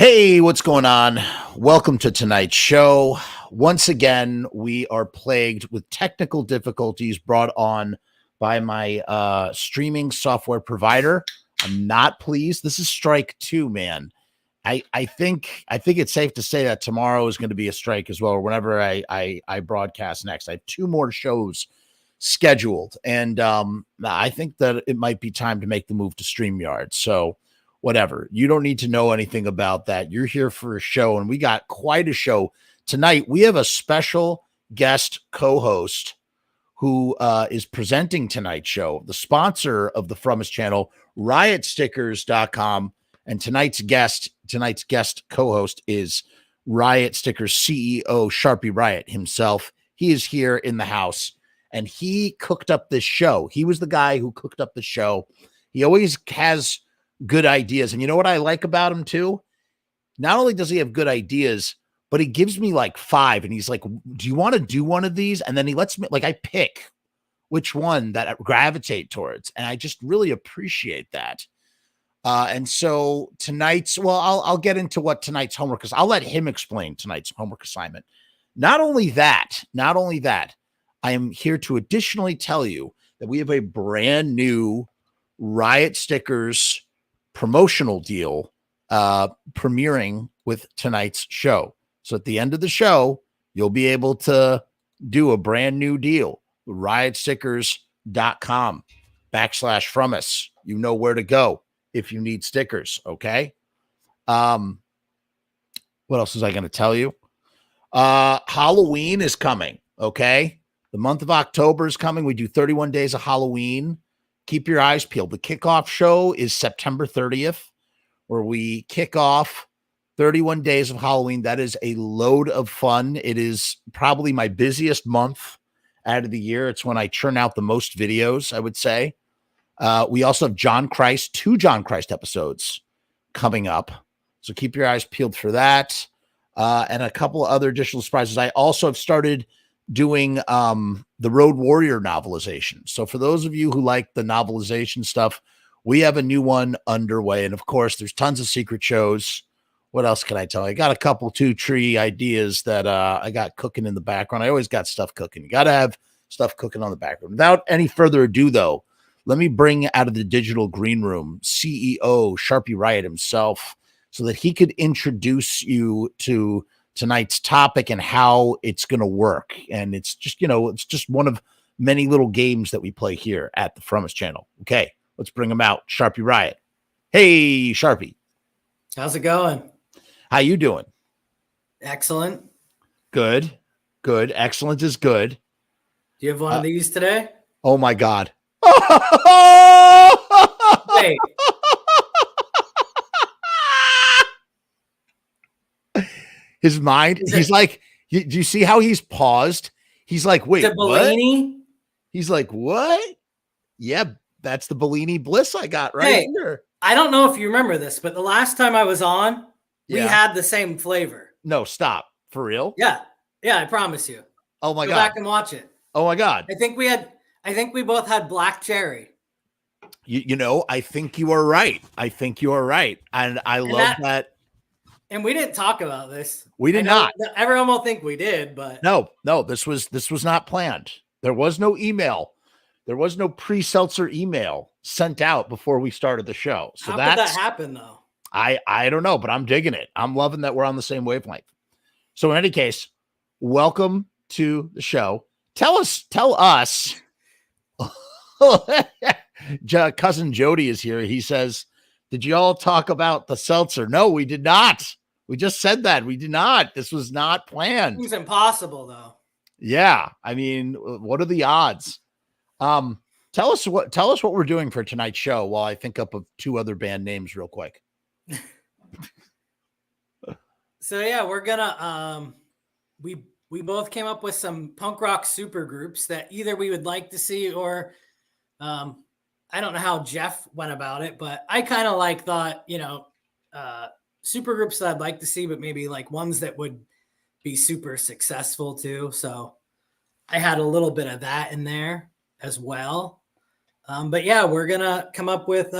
Hey, what's going on? Welcome to tonight's show. Once again, we are plagued with technical difficulties brought on by my streaming software provider. I'm not pleased. This is strike two, man. I think it's safe to say that tomorrow is going to be a strike as well, or whenever I broadcast next. I have two more shows scheduled, and I think that it might be time to make the move to StreamYard. So whatever. You don't need to know anything about that. You're here for a show, and we got quite a show tonight. We have a special guest co-host who is presenting tonight's show, the sponsor of the Frumess channel, Riotstickers.com. And tonight's guest co-host is Riotstickers CEO Sharpie Riot himself. He is here in the house, and he cooked up this show. He was the guy who cooked up the show. He always has good ideas. And you know what I like about him too? Not only does he have good ideas, but he gives me like five, and he's like, do you want to do one of these? And then he lets me, like, I pick which one that I gravitate towards. And I just really appreciate that. And so I'll get into what tonight's homework is. I'll let him explain tonight's homework assignment. Not only that, I am here to additionally tell you that we have a brand new Riot Stickers promotional deal premiering with tonight's show. So at the end of the show, you'll be able to do a brand new deal. Riotstickers.com/Frumess. You know where to go if you need stickers. Okay. What else was I going to tell you? Halloween is coming. Okay. The month of October is coming. We do 31 days of Halloween. Keep your eyes peeled. The kickoff show is September 30th, where we kick off 31 days of Halloween. That is a load of fun. It is probably my busiest month out of the year. It's when I churn out the most videos, I would say. We also have two John Christ episodes coming up. So keep your eyes peeled for that. And a couple of other additional surprises. I also have started doing the Road Warrior novelization. So for those of you who like the novelization stuff, we have a new one underway. And of course, there's tons of secret shows. What else can I tell you? I got a couple 2-tree ideas that I got cooking in the background. I always got stuff cooking. You got to have stuff cooking on the background. Without any further ado, though, let me bring out of the digital green room CEO Sharpie Riot himself so that he could introduce you to tonight's topic and how it's going to work. And it's just, it's just one of many little games that we play here at the Frumess channel. Okay, let's bring him out. Sharpie Riot. Hey, Sharpie. How's it going? How you doing? Excellent. Good. Excellent is good. Do you have one of these today? Oh my God. Wait. His mind, he's like, do you see how he's paused? He's like, wait, the Bellini? What? He's like, what? Yeah, that's the Bellini Bliss I got right here. I don't know if you remember this, but the last time I was on, we had the same flavor. No, stop. For real? Yeah, I promise you. Oh my God. Go back and watch it. Oh my God. I think we both had black cherry. I think you are right. And I love that. And we didn't talk about this. We did not. Everyone will think we did, but no, this was not planned. There was no email. There was no pre-seltzer email sent out before we started the show. So how did that happen though? I don't know, but I'm digging it. I'm loving that we're on the same wavelength. So in any case, welcome to the show. Tell us, cousin Jody is here. He says, did you all talk about the seltzer? No, we did not. We just said that. We did not. This was not planned. It was impossible, though. Yeah. I mean, what are the odds? Tell us what we're doing for tonight's show while I think up of two other band names real quick. So yeah, we're gonna we both came up with some punk rock super groups that either we would like to see or I don't know how Jeff went about it, but I kind of thought, super groups that I'd like to see, but maybe like ones that would be super successful too. So I had a little bit of that in there as well. But yeah, we're going to come up with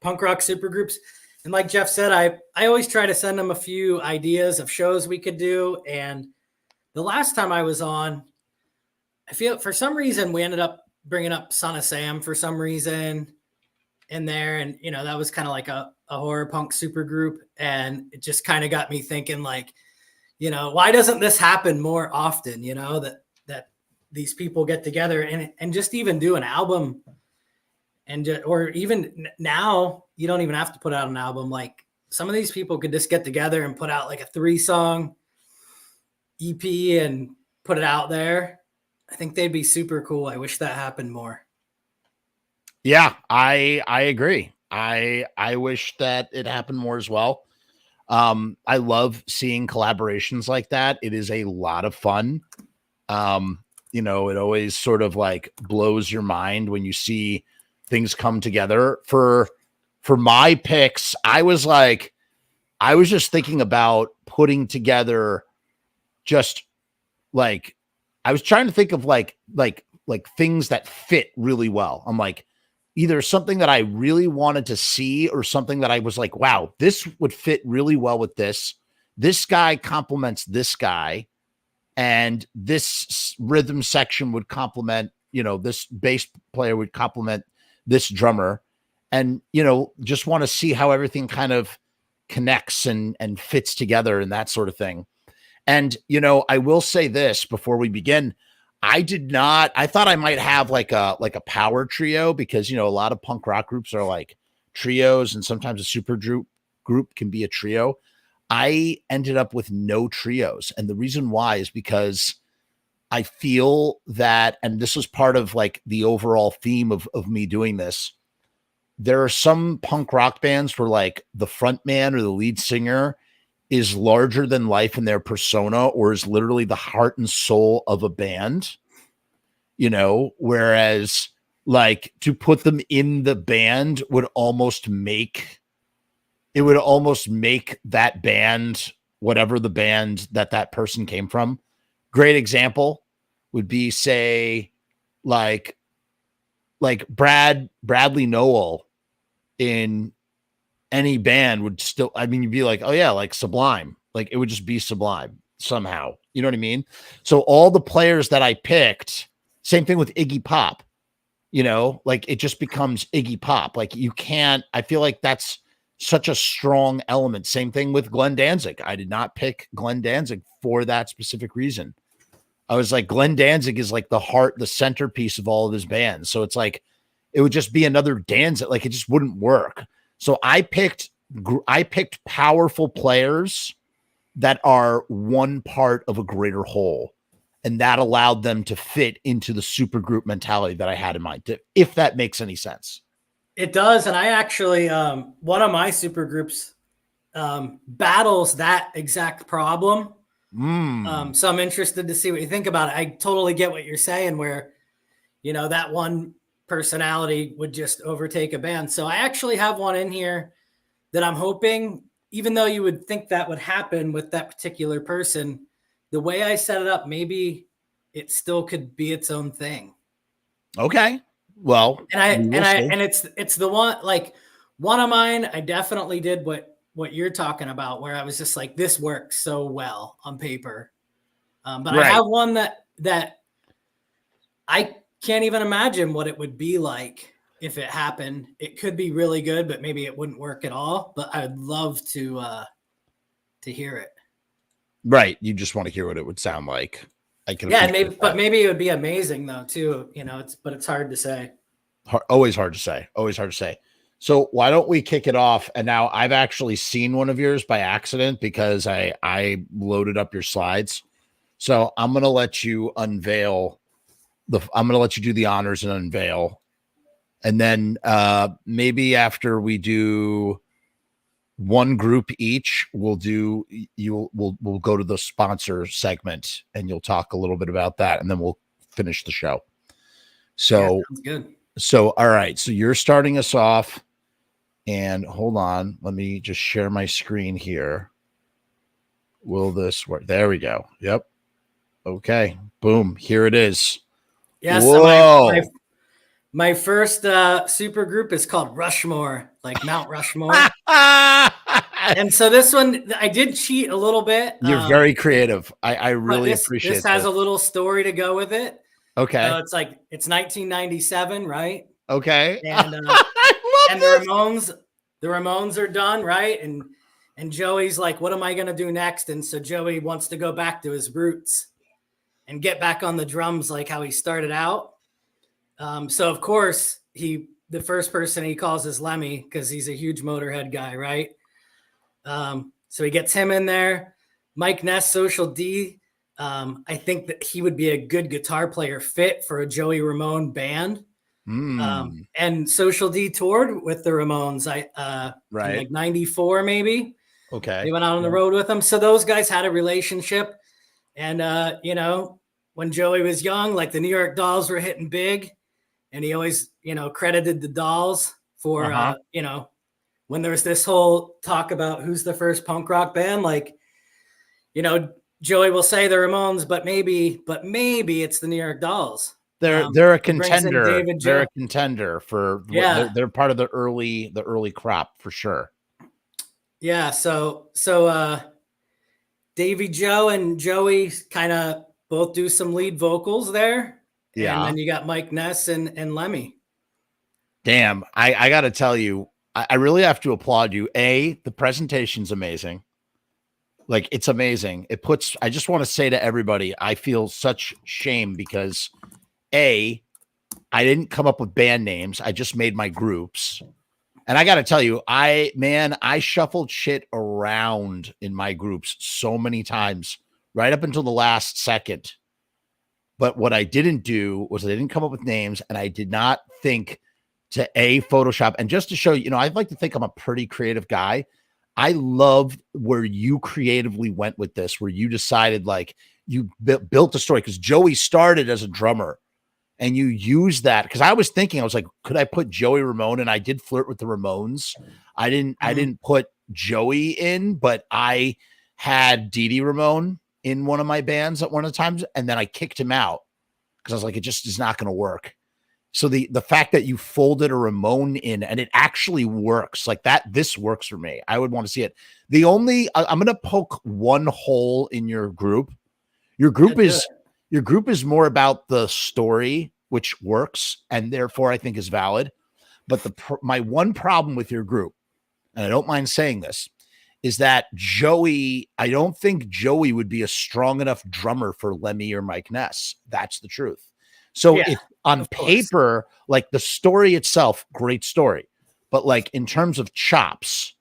punk rock super groups. And like Jeff said, I always try to send him a few ideas of shows we could do. And the last time I was on, I feel for some reason we ended up bringing up Son of Sam for some reason in there. And, you know, that was kind of like a horror punk super group. And it just kind of got me thinking, like, you know, why doesn't this happen more often? You know, that these people get together and just even do an album, or even now you don't even have to put out an album. Like some of these people could just get together and put out like a 3-song EP and put it out there. I think they'd be super cool. I wish that happened more. Yeah, I agree. I wish that it happened more as well. I love seeing collaborations like that. It is a lot of fun. You know, it always sort of like blows your mind when you see things come together. For my picks, I was just thinking about putting together just like, I was trying to think of like things that fit really well. I'm like, either something that I really wanted to see or something that I was like, wow, this would fit really well with this. This guy complements this guy, and this rhythm section would complement, you know, this bass player would complement this drummer. And, you know, just want to see how everything kind of connects and fits together and that sort of thing. And, you know, I will say this before we begin. I thought I might have like a power trio, because, you know, a lot of punk rock groups are like trios, and sometimes a super group can be a trio. I ended up with no trios. And the reason why is because I feel that, and this was part of like the overall theme of me doing this, there are some punk rock bands where like the front man or the lead singer is larger than life in their persona, or is literally the heart and soul of a band, you know, whereas like to put them in the band would almost make that band, whatever the band that person came from. Great example would be, say, like Bradley Noel in any band would still, I mean, you'd be like, oh yeah, like Sublime. Like it would just be Sublime somehow. You know what I mean? So all the players that I picked, same thing with Iggy Pop, you know, like it just becomes Iggy Pop. Like you can't, I feel like that's such a strong element. Same thing with Glenn Danzig. I did not pick Glenn Danzig for that specific reason. I was like, Glenn Danzig is like the heart, the centerpiece of all of his bands. So it's like, it would just be another Danzig. Like it just wouldn't work. So I picked powerful players that are one part of a greater whole. And that allowed them to fit into the super group mentality that I had in mind, if that makes any sense. It does. And I actually, one of my super groups battles that exact problem. So I'm interested to see what you think about it. I totally get what you're saying, where, you know, that one personality would just overtake a band. So I actually have one in here that I'm hoping, even though you would think that would happen with that particular person, the way I set it up, maybe it still could be its own thing. Okay. Well, and it's the one, like one of mine, I definitely did what you're talking about, where I was just like, this works so well on paper. But right. I have one that I can't even imagine what it would be like if it happened. It could be really good, but maybe it wouldn't work at all. But I'd love to hear it. Right. You just want to hear what it would sound like. I can. Yeah, maybe, but maybe it would be amazing though too. You know, it's hard to say. Always hard to say. Always hard to say. So why don't we kick it off? And now I've actually seen one of yours by accident because I loaded up your slides. So I'm gonna let you unveil I'm gonna let you do the honors and unveil. And then maybe after we do one group each, we'll go to the sponsor segment and you'll talk a little bit about that, and then we'll finish the show. So yeah, sounds good. So all right, so you're starting us off, and hold on, let me just share my screen here. Will this work? There we go. Yep. Okay. Boom. Here it is. Yeah. Whoa. So My first super group is called Rushmore, like Mount Rushmore. And so this one, I did cheat a little bit. You're very creative. I But really appreciate this has this. a little story to go with it. Okay. So it's like it's 1997, right? Okay. And I love and this. the Ramones are done, right? And Joey's like, what am I gonna do next? And so Joey wants to go back to his roots and get back on the drums like how he started out. So of course the first person he calls is Lemmy because he's a huge Motorhead guy, right? So he gets him in there. Mike Ness, Social D. I think that he would be a good guitar player fit for a Joey Ramone band. And Social D toured with the Ramones. In like '94 maybe. Okay. They went out on the road with them. So those guys had a relationship. And you know, when Joey was young, like the New York Dolls were hitting big, and he always, you know, credited the Dolls for you know, when there was this whole talk about who's the first punk rock band, like, you know, Joey will say the Ramones, but maybe it's the New York Dolls. They're a contender. They're a contender for they're part of the early crop for sure. Yeah, so Davy Joe and Joey kind of both do some lead vocals there. Yeah. And then you got Mike Ness and Lemmy. Damn, I gotta tell you, I really have to applaud you. The presentation's amazing. Like, it's amazing. I just want to say to everybody, I feel such shame because I didn't come up with band names. I just made my groups. And I got to tell you, I shuffled shit around in my groups so many times right up until the last second. But what I didn't do was I didn't come up with names, and I did not think to Photoshop. And just to show you, I'd like to think I'm a pretty creative guy. I love where you creatively went with this, where you decided like you built a story, because Joey started as a drummer and you used that. Because I was like, could I put Joey Ramone? And I did flirt with the Ramones. I didn't put Joey in, but I had Dee Dee Ramone in one of my bands at one of the times, and then I kicked him out because I was like, it just is not going to work. So the fact that you folded a Ramone in and it actually works like that, this works for me. I would want to see it. I'm going to poke one hole in your group. Your group is more about the story, which works and therefore I think is valid. But my one problem with your group, and I don't mind saying this, is that I don't think Joey would be a strong enough drummer for Lemmy or Mike Ness. That's the truth. So if on paper, like the story itself, great story, but like in terms of chops,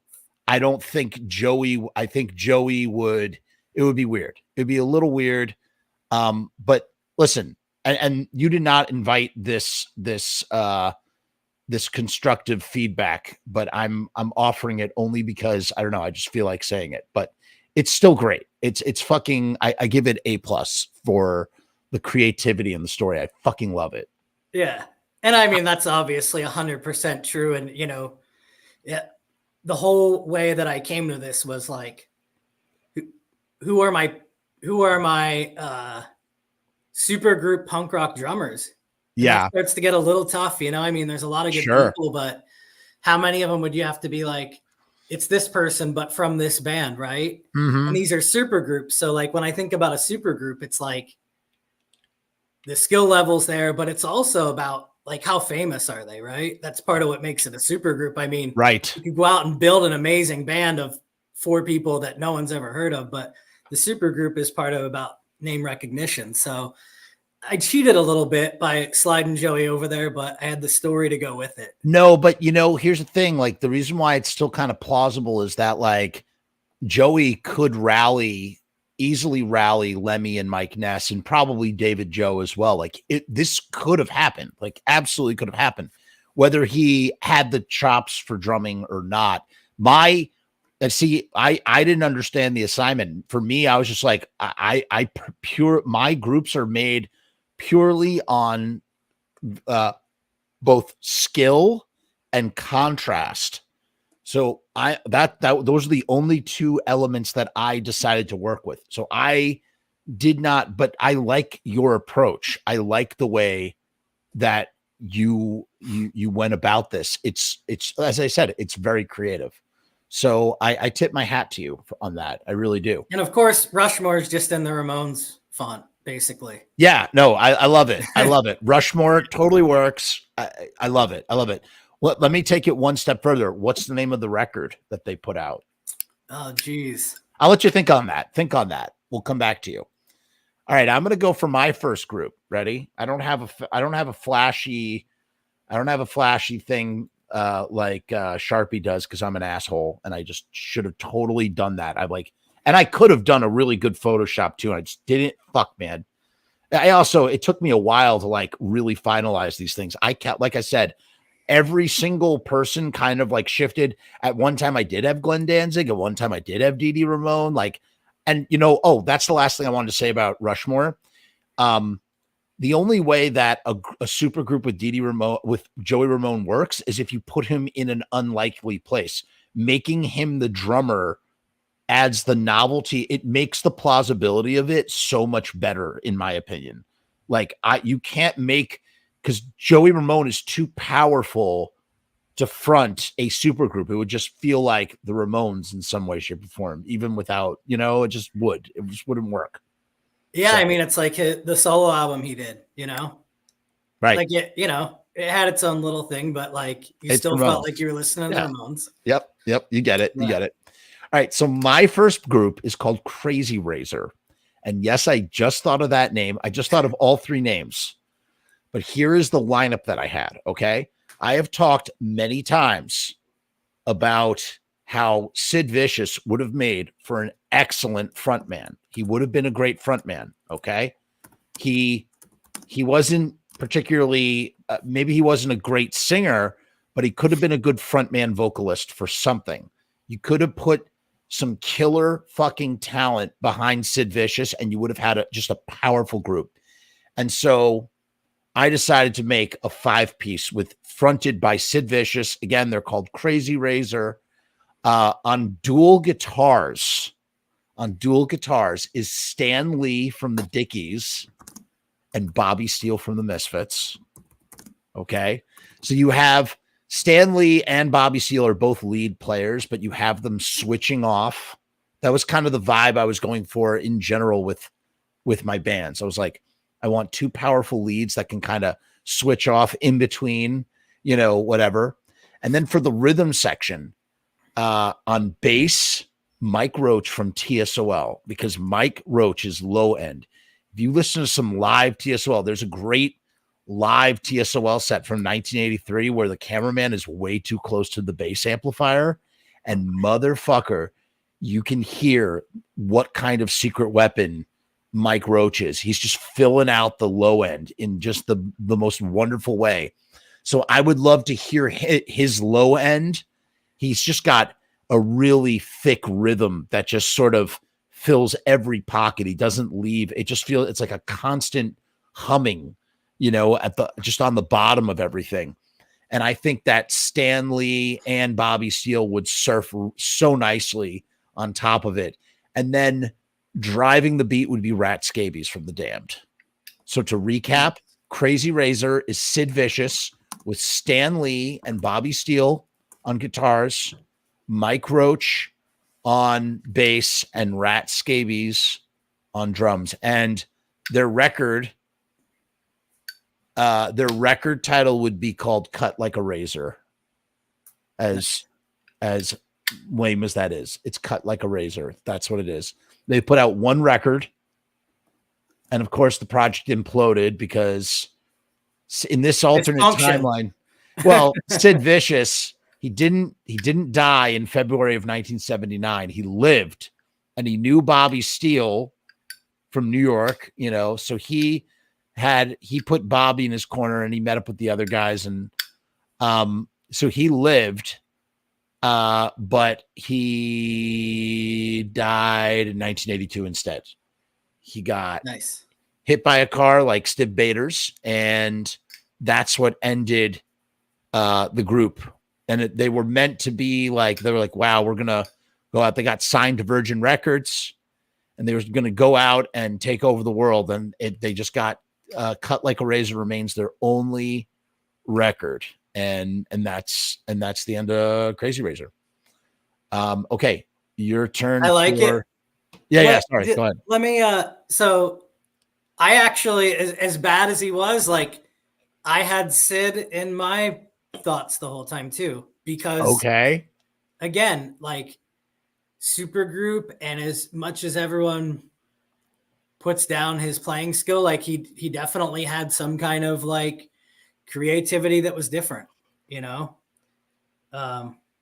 I think Joey would, it would be weird. It'd be a little weird. But listen, and you did not invite this constructive feedback, but I'm offering it only because I don't know. I just feel like saying it, but it's still great. It's fucking, I give it A+ for the creativity and the story. I fucking love it. Yeah. And I mean, that's obviously 100% true. And, you know, the whole way that I came to this was like, who are my super group punk rock drummers? Yeah. It starts to get a little tough, you know? I mean, there's a lot of good people, but how many of them would you have to be like, it's this person, but from this band, right? And these are super groups. So like when I think about a super group, it's like, the skill levels there, but it's also about like how famous are they, right? That's part of what makes it a super group. I mean, you could go out and build an amazing band of 4 people that no one's ever heard of, but the super group is part of about name recognition. So I cheated a little bit by sliding Joey over there, but I had the story to go with it. No, but here's the thing. Like the reason why it's still kind of plausible is that like Joey could easily rally Lemmy and Mike Ness and probably David Joe as well. Like this could have happened, like absolutely could have happened, whether he had the chops for drumming or not. I didn't understand the assignment. For me, I was just like, my groups are made purely on both skill and contrast. So those are the only 2 elements that I decided to work with. So I did not, but I like your approach. I like the way that you went about this. It's as I said, it's very creative. So I tip my hat to you on that. I really do. And of course, Rushmore is just in the Ramones font, basically. Yeah, no, I love it. I love it. Rushmore totally works. I love it. I love it. Let me take it one step further. What's the name of the record that they put out? Oh, geez. I'll let you think on that. Think on that. We'll come back to you. All right, I'm going to go for my first group. Ready? I don't have a flashy thing like Sharpie does because I'm an asshole and I just should have totally done that. And I could have done a really good Photoshop too, and I just didn't. Fuck, man. It took me a while to like really finalize these things. Like I said, every single person kind of like shifted. At one time I did have Glenn Danzig, at one time I did have Dee Dee Ramone, and that's the last thing I wanted to say about Rushmore. The only way that a super group with Dee Dee Ramone, with Joey Ramone works is if you put him in an unlikely place. Making him the drummer adds the novelty. It makes the plausibility of it so much better, in my opinion. You can't make, because Joey Ramone is too powerful to front a super group. It would just feel like the Ramones in some way, shape, or form, even without, it just wouldn't work. Yeah, so, I mean, it's like the solo album he did, right? Like it had its own little thing, but like you still felt like you were listening to the Ramones. Yep. You get it. You get it. All right. So my first group is called Crazy Razer, and yes, I just thought of that name. I just thought of all three names, but here is the lineup that I had. Okay, I have talked many times about how Sid Vicious would have made for an excellent frontman. He would have been a great frontman. Okay. He wasn't particularly, maybe he wasn't a great singer, but he could have been a good frontman vocalist for something. You could have put some killer fucking talent behind Sid Vicious and you would have had just a powerful group. And so I decided to make a 5-piece fronted by Sid Vicious. Again, they're called Crazy Razer. On dual guitars is Stan Lee from the Dickies and Bobby Steele from the Misfits. Okay. So you have Stan Lee and Bobby Steele are both lead players, but you have them switching off. That was kind of the vibe I was going for in general with my bands. I was like, I want two powerful leads that can kind of switch off in between, whatever. And then for the rhythm section, on bass, Mike Roach from TSOL, because Mike Roach is low end. If you listen to some live TSOL, there's a great live TSOL set from 1983 where the cameraman is way too close to the bass amplifier, and motherfucker, you can hear what kind of secret weapon Mike Roach is. He's just filling out the low end in just the most wonderful way. So I would love to hear his low end. He's just got a really thick rhythm that just sort of fills every pocket. He doesn't leave. It just feels, it's like a constant humming, just on the bottom of everything. And I think that Stan Lee and Bobby Steele would surf so nicely on top of it. And then driving the beat would be Rat Scabies from The Damned. So to recap, Crazy Razer is Sid Vicious with Stan Lee and Bobby Steele on guitars, Mike Roach on bass, and Rat Scabies on drums. And their record title would be called Cut Like a Razor. As lame as that is, it's Cut Like a Razor. That's what it is. They put out one record, and of course the project imploded because in this alternate timeline, well, Sid Vicious, he didn't die in February of 1979. He lived, and he knew Bobby Steele from New York, so he put Bobby in his corner and he met up with the other guys. And so he lived, but he died in 1982 instead. He got hit by a car like Stib Bader's, and that's what ended the group. And they were meant to be like, they were like, wow, we're going to go out. They got signed to Virgin Records, and they were going to go out and take over the world. And they just got Cut Like a Razor remains their only record, and that's the end of Crazy Razor. Okay, your turn. I like it. Yeah. Sorry, go ahead. Let me. So I actually, as bad as he was, like I had Sid in my thoughts the whole time too, because again, like Supergroup, and as much as everyone puts down his playing skill, like he definitely had some kind of like creativity that was different, you know.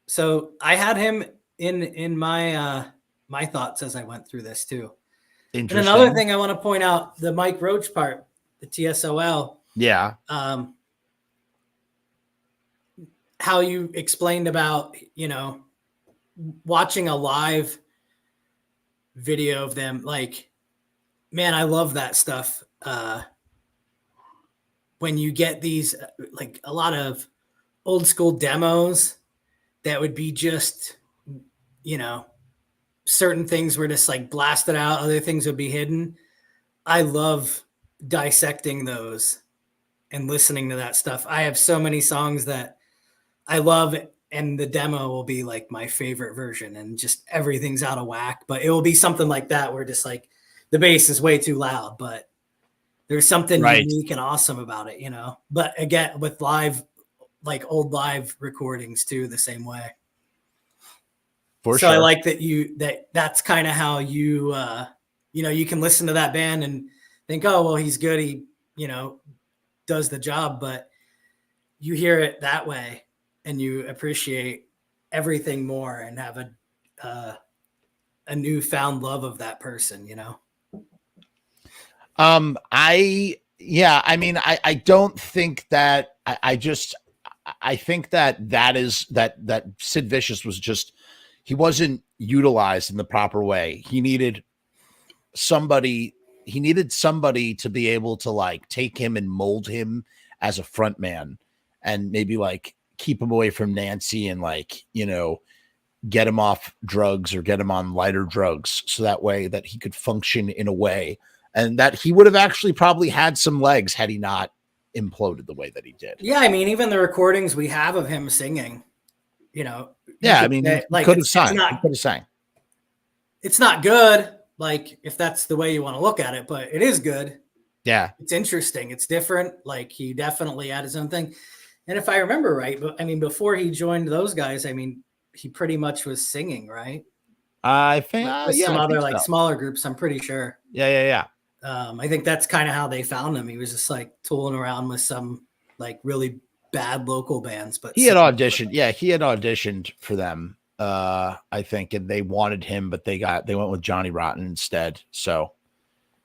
So I had him in my my thoughts as I went through this too. And another thing I want to point out, the Mike Roach part, the TSOL. Yeah. How you explained about, you know, watching a live video of them, like, man, I love that stuff. When you get these, like a lot of old school demos that would be just, you know, certain things were just like blasted out, other things would be hidden. I love dissecting those and listening to that stuff. I have so many songs that I love, and the demo will be like my favorite version, and just everything's out of whack, but it will be something like that where just like the bass is way too loud, but there's something unique and awesome about it, you know. But again, with live, like old live recordings too, the same way. For sure. I like that that's kind of how you you know, you can listen to that band and think, oh well, he's good, he, you know, does the job, but you hear it that way and you appreciate everything more and have a newfound love of that person, you know. I mean, I don't think that I think that is that Sid Vicious was just, he wasn't utilized in the proper way. He needed somebody to be able to like take him and mold him as a front man, and maybe like keep him away from Nancy, and like, you know, get him off drugs or get him on lighter drugs, so that way that he could function in a way, and that he would have actually probably had some legs had he not imploded the way that he did. Yeah, I mean, even the recordings we have of him singing, you know. Yeah, I mean, like, could have sang. It's not good, like if that's the way you want to look at it, but it is good. Yeah, it's interesting. It's different. Like he definitely had his own thing. And if I remember right, but I mean, before he joined those guys, I mean, he pretty much was singing, right? I think with some other like smaller groups. I'm pretty sure. Yeah. I think that's kind of how they found him. He was just like tooling around with some like really bad local bands, but he had auditioned. Yeah, he had auditioned for them. I think, and they wanted him, but they went with Johnny Rotten instead. So,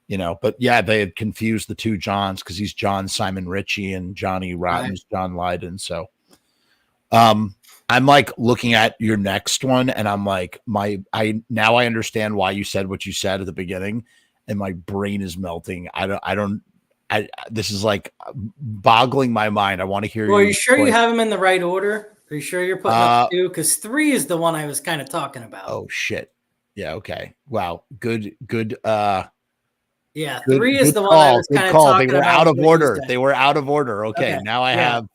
you know, but yeah, they had confused the two Johns, because he's John Simon Ritchie and Johnny Rotten's John Lydon. So, I'm like looking at your next one, and I'm like, I understand why you said what you said at the beginning, and my brain is melting. This is like boggling my mind. I want to hear you. Are you sure you have them in the right order? Are you sure you're putting up 2? Because 3 is the one I was kind of talking about. Oh shit. Yeah. Okay. Wow. Good. Yeah. 3 is the one I was kind of talking about. They were out of order. They were out of order. Okay. Now I have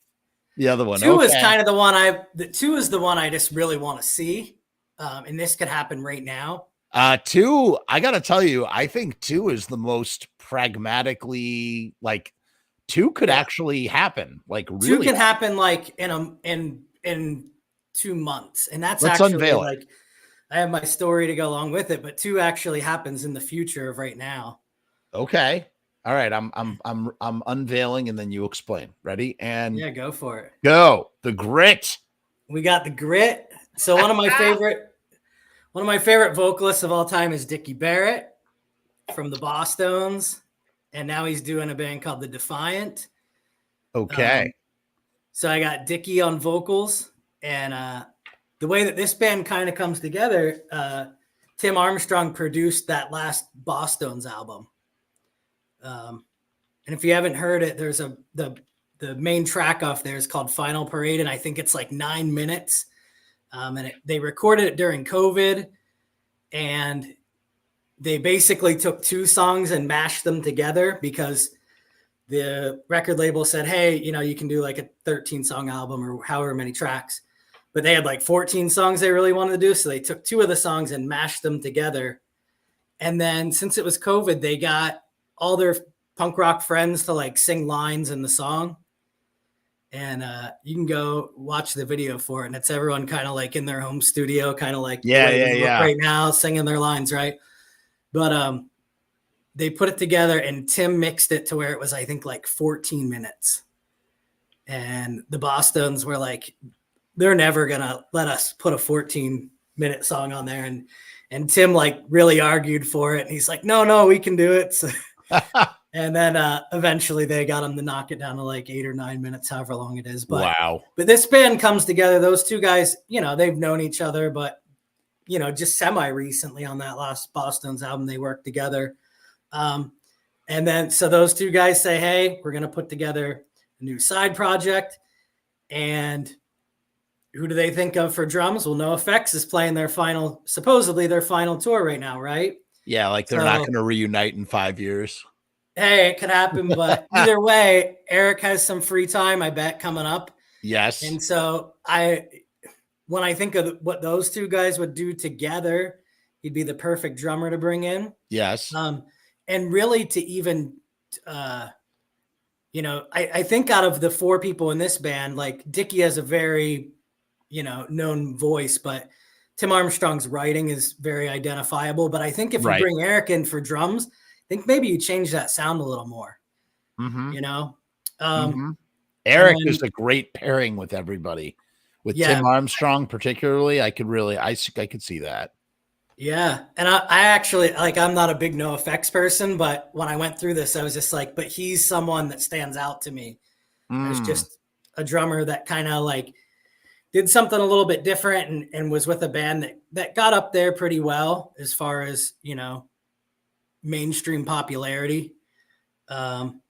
the other one. 2 is kind of the one the 2 is the one I just really want to see. And this could happen right now. 2, I got to tell you, I think 2 is the most pragmatically, like 2 could actually happen. Like really 2 can happen like in 2 months. And that's Let's actually unveil like, it. I have my story to go along with it, but 2 actually happens in the future of right now. Okay. All right. I'm unveiling, and then you explain. Ready? And yeah, go for it. Go. The Grit. We got the Grit. So one of my favorite vocalists of all time is Dickie Barrett from the Bosstones, and now he's doing a band called The Defiant. Okay. So I got Dickie on vocals, and the way that this band kind of comes together, Tim Armstrong produced that last Bosstones album. And if you haven't heard it, there's the main track off there is called Final Parade, and I think it's like 9 minutes. And they recorded it during COVID, and they basically took 2 songs and mashed them together, because the record label said, hey, you know, you can do like a 13 song album or however many tracks. But they had like 14 songs they really wanted to do. So they took 2 of the songs and mashed them together. And then since it was COVID, they got all their punk rock friends to like sing lines in the song. And you can go watch the video for it. And it's everyone kind of like in their home studio, kind of like right now, singing their lines, right? But they put it together and Tim mixed it to where it was, I think, like 14 minutes. And the Boston's were like, they're never going to let us put a 14-minute song on there. And Tim like really argued for it. And he's like, no, we can do it. So, and then eventually they got him to knock it down to like 8 or 9 minutes, however long it is. But, wow. But this band comes together. Those 2 guys, you know, they've known each other, but, you know, just semi-recently on that last Boston's album, they worked together. And then, so those 2 guys say, hey, we're going to put together a new side project. And who do they think of for drums? Well, NoFX is playing supposedly their final tour right now, right? Yeah, like they're not going to reunite in 5 years. Hey, it could happen, but either way, Eric has some free time, I bet, coming up. Yes. And so when I think of what those 2 guys would do together, he'd be the perfect drummer to bring in. Yes. And really to even, you know, I think out of the 4 people in this band, like Dickie has a very, you know, known voice, but Tim Armstrong's writing is very identifiable. But I think if you bring Eric in for drums, I think maybe you change that sound a little more, you know? Eric is a great pairing with everybody. With Tim Armstrong particularly, I could see that. Yeah. And I actually, like, I'm not a big NoFX person, but when I went through this, I was just like, but he's someone that stands out to me. There's just a drummer that kind of like did something a little bit different and was with a band that got up there pretty well as far as, you know, mainstream popularity. And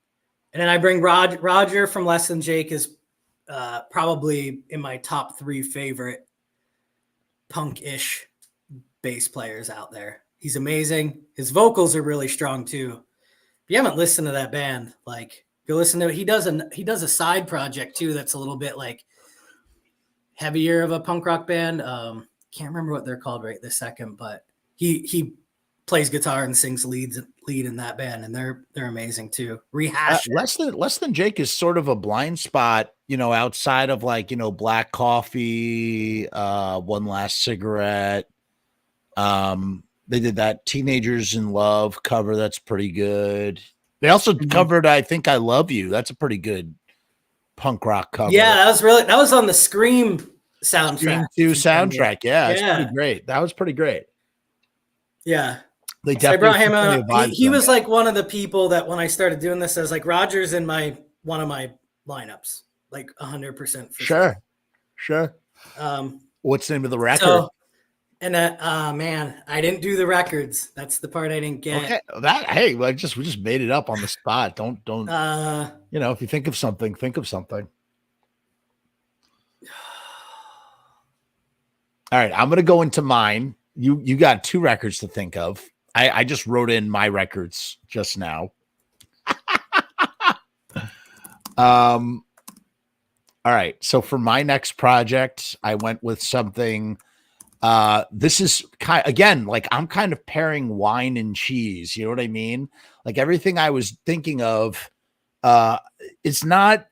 then I bring Roger from Less Than Jake is probably in my top 3 favorite punk-ish bass players out there. He's amazing. His vocals are really strong too. If you haven't listened to that band, like, go listen to it. He does a side project too that's a little bit like heavier of a punk rock band. Can't remember what they're called right this second, but he plays guitar and sings lead in that band, and they're amazing too. Less than Jake is sort of a blind spot, you know, outside of like, you know, Black Coffee, One Last Cigarette. They did that Teenagers in Love cover. That's pretty good. They also covered I Think I Love You. That's a pretty good punk rock cover. Yeah, that was on the Scream soundtrack. Scream 2 soundtrack. Yeah, it's pretty great. That was pretty great. Yeah. They definitely I brought him on. He was like one of the people that when I started doing this, I was like, Roger's in one of my lineups, like 100% for sure. What's the name of the record? So, and man, I didn't do the records. That's the part I didn't get. Okay. We just made it up on the spot. Don't you know, if you think of something, think of something. All right, I'm gonna go into mine. You got 2 records to think of. I just wrote in my records just now. All right. So for my next project, I went with something. This is again, like I'm kind of pairing wine and cheese. You know what I mean? Like everything I was thinking of, it's not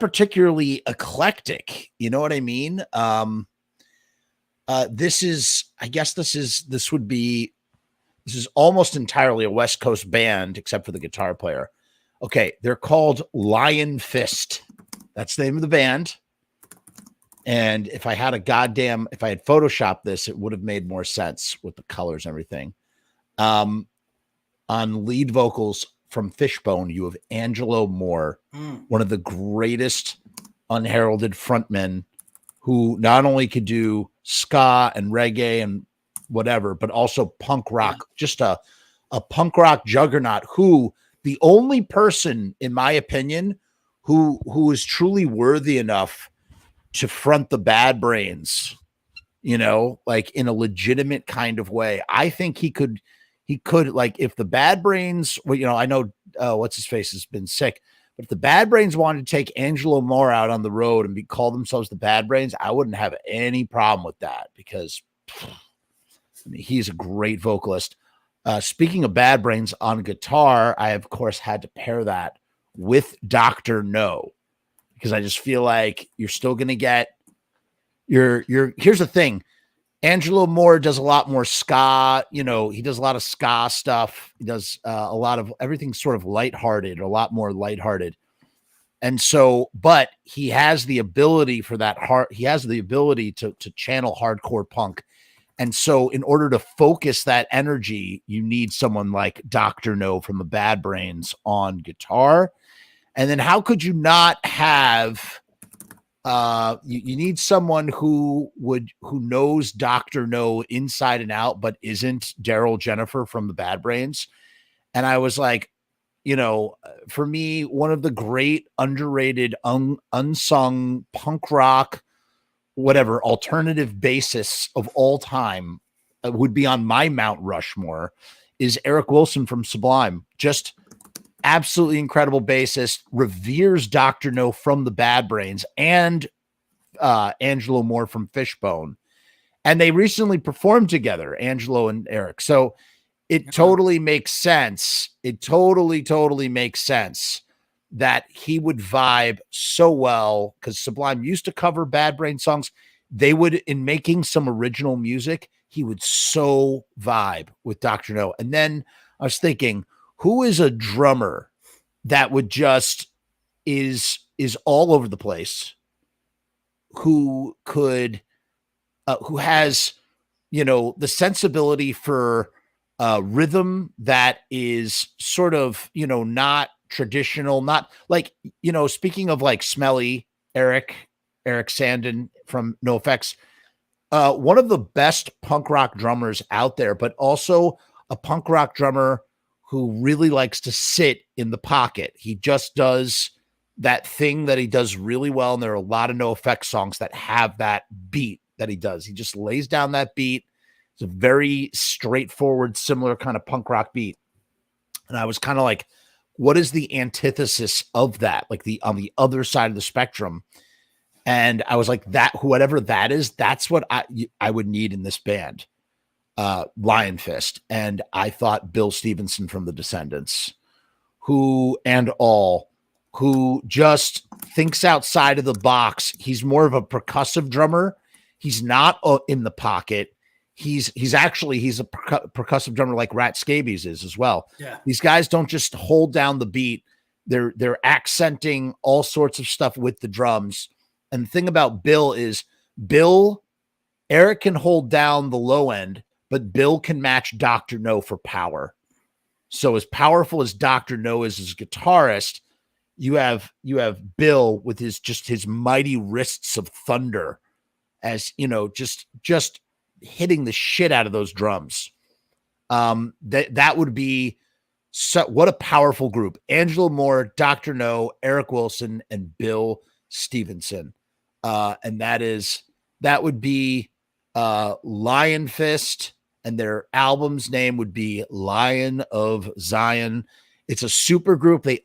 particularly eclectic. You know what I mean? This is almost entirely a West Coast band, except for the guitar player. Okay, they're called Lion Fist. That's the name of the band. And if I had photoshopped this, it would have made more sense with the colors and everything. On lead vocals from Fishbone, you have Angelo Moore, one of the greatest unheralded frontmen who not only could do ska and reggae and whatever, but also punk rock, just a punk rock juggernaut, who the only person, in my opinion, who is truly worthy enough to front the Bad Brains, you know, like in a legitimate kind of way. I think he could like, if the Bad Brains, well, you know, I know what's his face has been sick. But if the Bad Brains wanted to take Angelo Moore out on the road and call themselves the Bad Brains, I wouldn't have any problem with that because I mean, he's a great vocalist. Speaking of Bad Brains on guitar, I of course had to pair that with Dr. No because I just feel like you're still going to get here's the thing. Angelo Moore does a lot more ska, he does a lot of ska stuff. He does a lot of everything sort of lighthearted, a lot more lighthearted. And so, but he has the ability for that he has the ability to channel hardcore punk. And so in order to focus that energy, you need someone like Dr. No from the Bad Brains on guitar. And then how could you not have you need someone who knows Dr. No inside and out, but isn't Daryl Jennifer from the Bad Brains. And I was like, for me, one of the great underrated unsung punk rock, whatever alternative bassists of all time would be on my Mount Rushmore is Eric Wilson from Sublime. Just absolutely incredible bassist, reveres Dr. No from the Bad Brains and Angelo Moore from Fishbone. And they recently performed together, Angelo and Eric. So it totally makes sense. It totally makes sense that he would vibe so well because Sublime used to cover Bad Brain songs. They would, in making some original music, he would so vibe with Dr. No. And then I was thinking, who is a drummer that would just is all over the place, who has, the sensibility for rhythm that is sort of, not traditional, not like, speaking of like smelly Eric Sandin from NoFX, one of the best punk rock drummers out there, but also a punk rock drummer who really likes to sit in the pocket. He just does that thing that he does really well. And there are a lot of NoFX songs that have that beat that he does. He just lays down that beat. It's a very straightforward, similar kind of punk rock beat. And I was kind of like, what is the antithesis of that? Like on the other side of the spectrum. And I was like, that, whatever that is, that's what I would need in this band. Lion Fist. And I thought Bill Stevenson from the Descendants, who just thinks outside of the box. He's more of a percussive drummer. He's not in the pocket. He's a percussive drummer like Rat Scabies is as well. Yeah. These guys don't just hold down the beat. They're accenting all sorts of stuff with the drums. And the thing about Bill is Eric can hold down the low end, but Bill can match Dr. No for power. So as powerful as Dr. No is as a guitarist, you have Bill with his mighty wrists of thunder, as just hitting the shit out of those drums. That would be what a powerful group. Angelo Moore, Dr. No, Eric Wilson, and Bill Stevenson. And that would be Lion Fist, and their album's name would be Lion of Zion. It's a super group. They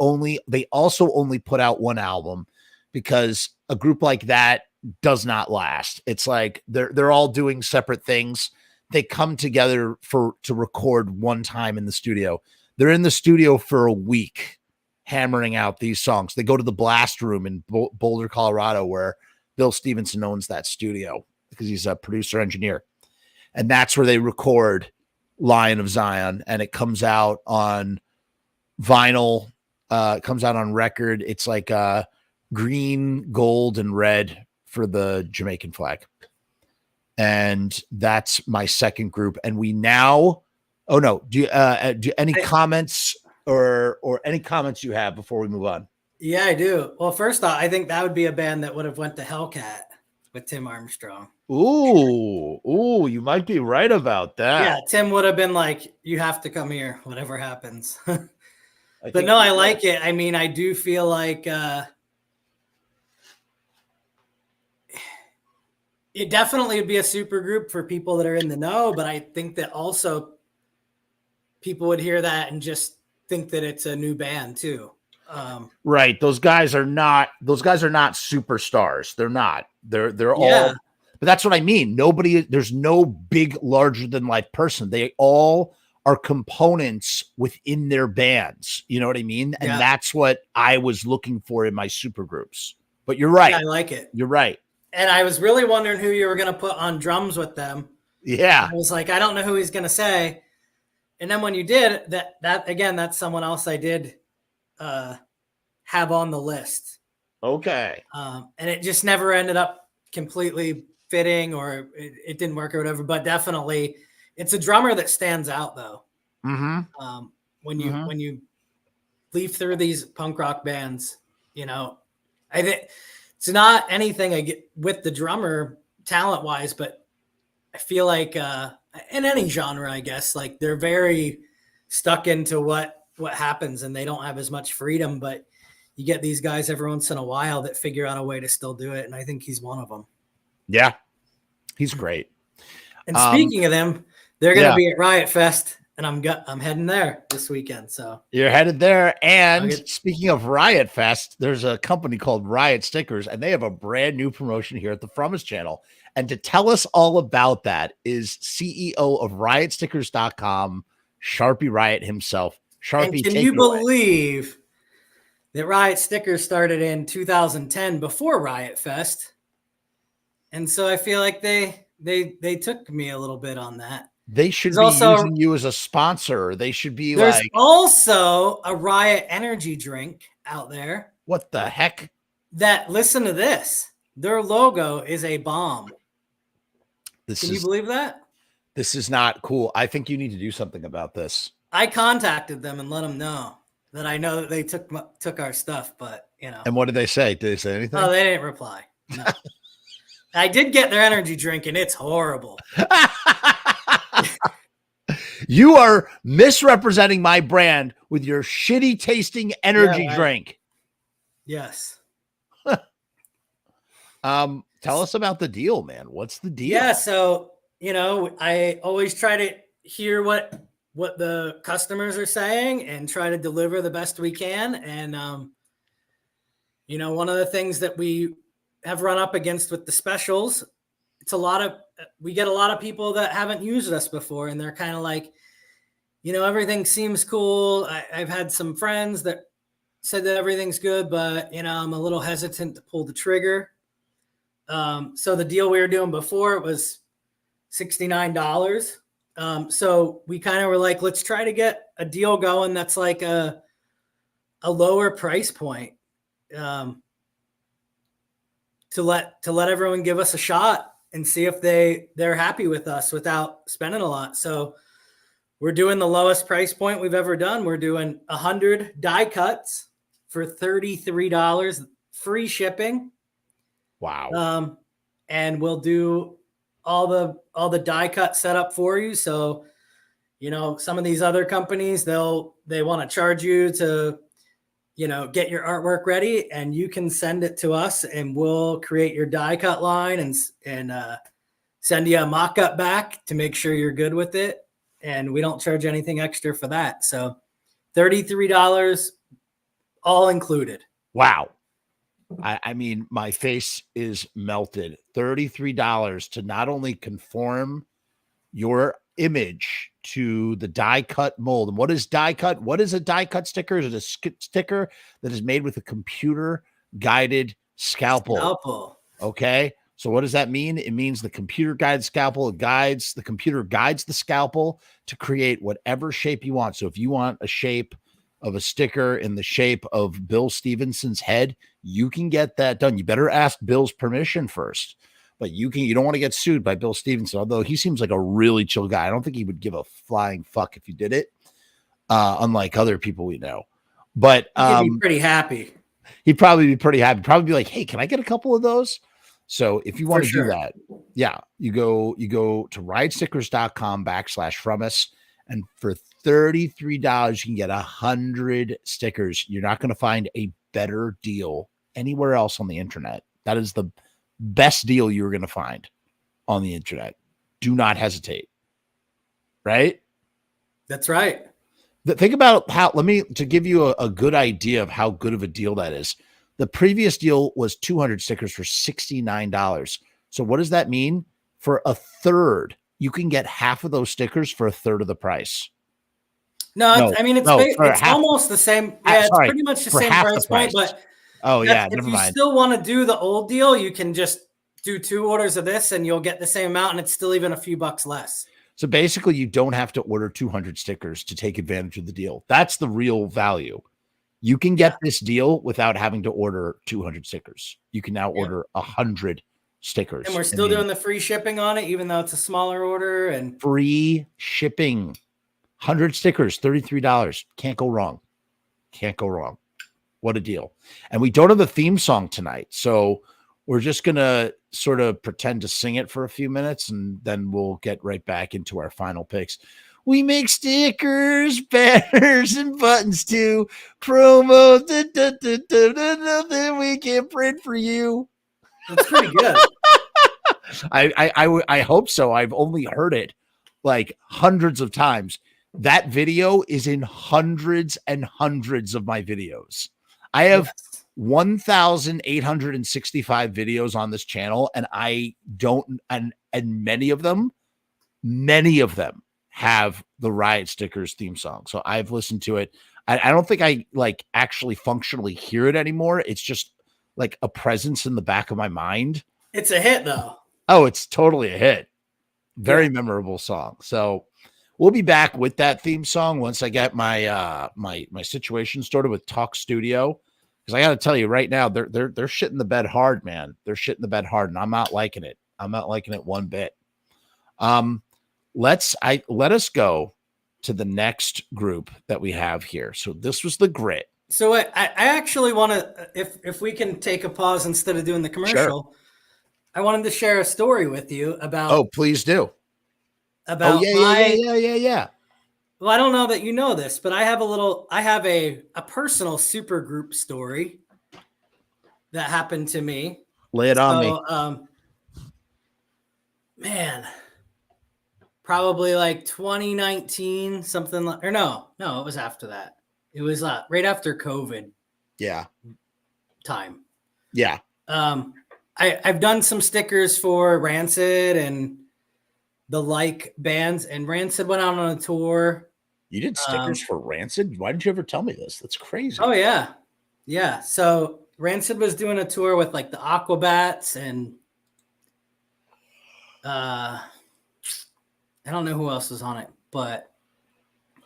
also only put out one album because a group like that does not last. It's like they're all doing separate things. They come together to record one time in the studio. They're in the studio for a week hammering out these songs. They go to the Blast Room in Boulder, Colorado, where Bill Stevenson owns that studio because he's a producer engineer. And that's where they record Lion of Zion. And it comes out on vinyl. It comes out on record. It's like green, gold, and red for the Jamaican flag. And that's my second group. And we now, do any comments or any comments you have before we move on? Yeah, I do. Well, first off, I think that would be a band that would have went to Hellcat with Tim Armstrong. Ooh, you might be right about that. Yeah, Tim would have been like, you have to come here, whatever happens. But no, I like it. I mean, I do feel like it definitely would be a super group for people that are in the know, but I think that also people would hear that and just think that it's a new band too. Right. Those guys are not superstars. They're not. They're Yeah. all, but that's what I mean. There's no big larger than life person. They all are components within their bands. You know what I mean? And Yeah. that's what I was looking for in my super groups. But you're right. Yeah, I like it. You're right. And I was really wondering who you were going to put on drums with them. Yeah. I was like, I don't know who he's going to say. And then when you did that again, that's someone else I did have on the list. Okay. And it just never ended up completely fitting, or it didn't work or whatever. But definitely, it's a drummer that stands out though. Mm-hmm. When you leaf through these punk rock bands, you know, I think it's not anything I get with the drummer talent wise, but I feel like in any genre, I guess, like they're very stuck into what happens and they don't have as much freedom, but you get these guys every once in a while that figure out a way to still do it. And I think he's one of them. Yeah. He's great. And speaking of them, they're going to be at Riot Fest, and I'm heading there this weekend. So you're headed there. And speaking of Riot Fest, there's a company called Riotstickers, and they have a brand new promotion here at the Frumess channel. And to tell us all about that is CEO of Riotstickers.com, Sharpie Riot himself. Sharpie, and can you believe that Riotstickers started in 2010 before Riot Fest? And so I feel like they took me a little bit on that. They should be using you as a sponsor. They should be there's like. There's also a Riot energy drink out there. What the heck? Listen to this. Their logo is a bomb. Can you believe that? This is not cool. I think you need to do something about this. I contacted them and let them know that I know that they took our stuff, but you know. And what did they say? Did they say anything? Oh, they didn't reply. No. I did get their energy drink, and it's horrible. You are misrepresenting my brand with your shitty tasting energy drink. Yes. Tell us about the deal, man. What's the deal? Yeah, so you know, I always try to hear what the customers are saying and try to deliver the best we can. And you know, one of the things that we have run up against with the specials, we get a lot of people that haven't used us before, and they're kind of like, you know, everything seems cool. I've had some friends that said that everything's good, but you know, I'm a little hesitant to pull the trigger. So the deal we were doing before, it was $69. So we kind of were like, let's try to get a deal going that's like a lower price point. To let everyone give us a shot and see if they're happy with us without spending a lot. So we're doing the lowest price point we've ever done. We're doing 100 die cuts for $33, free shipping. Wow. And we'll do all the die cut setup for you. So, you know, some of these other companies, they want to charge you to, you know, get your artwork ready, and you can send it to us and we'll create your die cut line and send you a mock-up back to make sure you're good with it. And we don't charge anything extra for that. So $33 all included. Wow. I mean, my face is melted. $33 to not only conform your image to the die cut mold. And what is die cut? What is a die cut sticker? Is it a sticker that is made with a computer guided scalpel? Okay. So what does that mean? It means the computer guides scalpel. The computer guides the scalpel to create whatever shape you want. So if you want a shape of a sticker in the shape of Bill Stevenson's head, you can get that done. You better ask Bill's permission first. But you don't want to get sued by Bill Stevenson, although he seems like a really chill guy. I don't think he would give a flying fuck if you did it, unlike other people we know. But he'd be pretty happy. He'd probably be pretty happy. Probably be like, hey, can I get a couple of those? So if you want to do that, yeah, you go to riotstickers.com/Frumess, and for $33, you can get 100 stickers. You're not going to find a better deal anywhere else on the internet. That is the best deal you're going to find on the internet. Do not hesitate. Right? That's right. Think about how, to give you a good idea of how good of a deal that is. The previous deal was 200 stickers for $69. So what does that mean? For a third, you can get half of those stickers for a third of the price. No, I mean, it's half, almost the same. Yeah, it's sorry, pretty much the for same half price the price. point, but oh yeah, if never you mind. still want to do the old deal, you can just do 2 orders of this and you'll get the same amount, and it's still even a few bucks less. So basically, you don't have to order 200 stickers to take advantage of the deal. That's the real value. You can get this deal without having to order 200 stickers. You can now order 100 stickers. And we're still doing the free shipping on it, even though it's a smaller order. And free shipping. 100 stickers, $33. Can't go wrong. Can't go wrong. What a deal. And we don't have a theme song tonight. So we're just going to sort of pretend to sing it for a few minutes, and then we'll get right back into our final picks. We make stickers, banners, and buttons too. Promos, nothing we can print for you. That's pretty good. I hope so. I've only heard it like hundreds of times. That video is in hundreds and hundreds of my videos. I have 1,865 videos on this channel, and I don't, and many of them have the Riotstickers theme song. So I've listened to it. I don't think I like actually functionally hear it anymore. It's just like a presence in the back of my mind. It's a hit though. Oh, it's totally a hit. Very memorable song. So we'll be back with that theme song once I get my my situation started with Talk Studio. Because I got to tell you right now, they're shitting the bed hard, man. They're shitting the bed hard, and I'm not liking it. I'm not liking it one bit. Let us go to the next group that we have here. So this was the Grit. So I actually want to, if we can take a pause instead of doing the commercial, sure. I wanted to share a story with you about. Oh, please do. About yeah. Well, I don't know that you know this, but I have a personal Supergroup story that happened to me. Lay it on me. Man, probably like 2019, something like, or no, it was after that. It was right after COVID. Yeah. Time. Yeah. I've done some stickers for Rancid and the like bands, and Rancid went out on a tour. You did stickers for Rancid? Why didn't you ever tell me this? That's crazy. Oh yeah. Yeah. So Rancid was doing a tour with like the Aquabats and I don't know who else was on it, but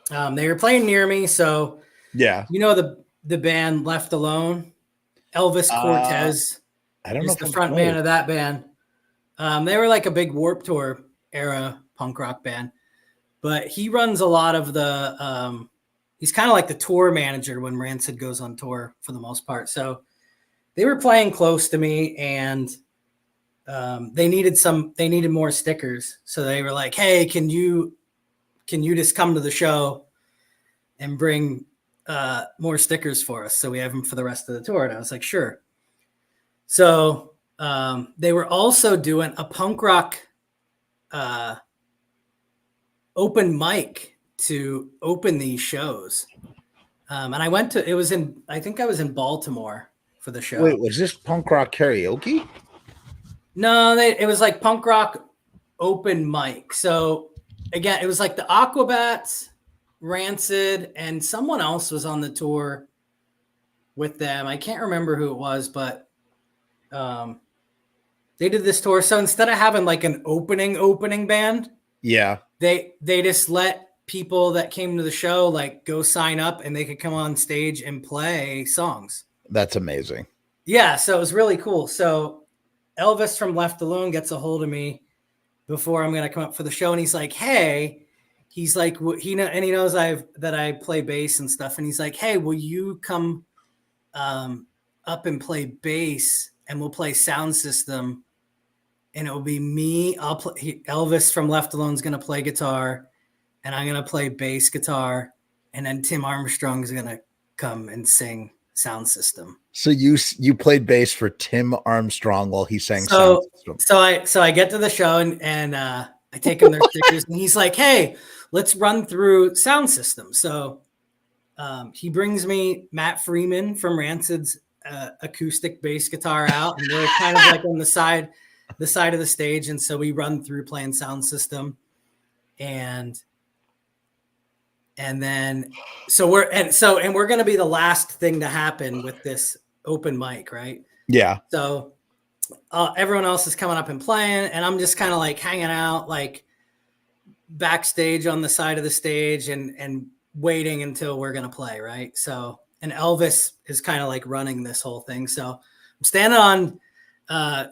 they were playing near me. So yeah, you know the band Left Alone, Elvis Cortez. I don't know if the front man of that band. They were like a big Warped Tour era punk rock band, but he runs a lot of the. He's kind of like the tour manager when Rancid goes on tour for the most part. So they were playing close to me, and they needed more stickers. So they were like, "Hey, can you just come to the show and bring more stickers for us so we have them for the rest of the tour?" And I was like, "Sure." So they were also doing a punk rock open mic to open these shows. And I went to, I think I was in Baltimore for the show. Wait, was this punk rock karaoke? No, it was like punk rock open mic. So again, it was like the Aquabats, Rancid, and someone else was on the tour with them. I can't remember who it was, but they did this tour. So instead of having like an opening band, yeah, they just let people that came to the show like go sign up, and they could come on stage and play songs. That's amazing. Yeah, so it was really cool. So Elvis from Left Alone gets a hold of me before I'm going to come up for the show, and he's like, "Hey," he's like, he knows that I play bass and stuff, and he's like, "Hey, will you come up and play bass, and we'll play sound system, and it will be me. I'll play. Elvis from Left Alone is going to play guitar, and I'm going to play bass guitar, and then Tim Armstrong is going to come and sing sound system." So you played bass for Tim Armstrong while he sang sound system. So I get to the show, and I take him their stickers, and he's like, "Hey, let's run through sound system." So he brings me Matt Freeman from Rancid's acoustic bass guitar out, and we're kind of like on the side of the stage, and so we run through playing sound system, and then we're going to be the last thing to happen with this open mic, right? Yeah. So everyone else is coming up and playing, and I'm just kind of like hanging out like backstage on the side of the stage and waiting until we're going to play, right? So, and Elvis is kind of like running this whole thing. So I'm standing on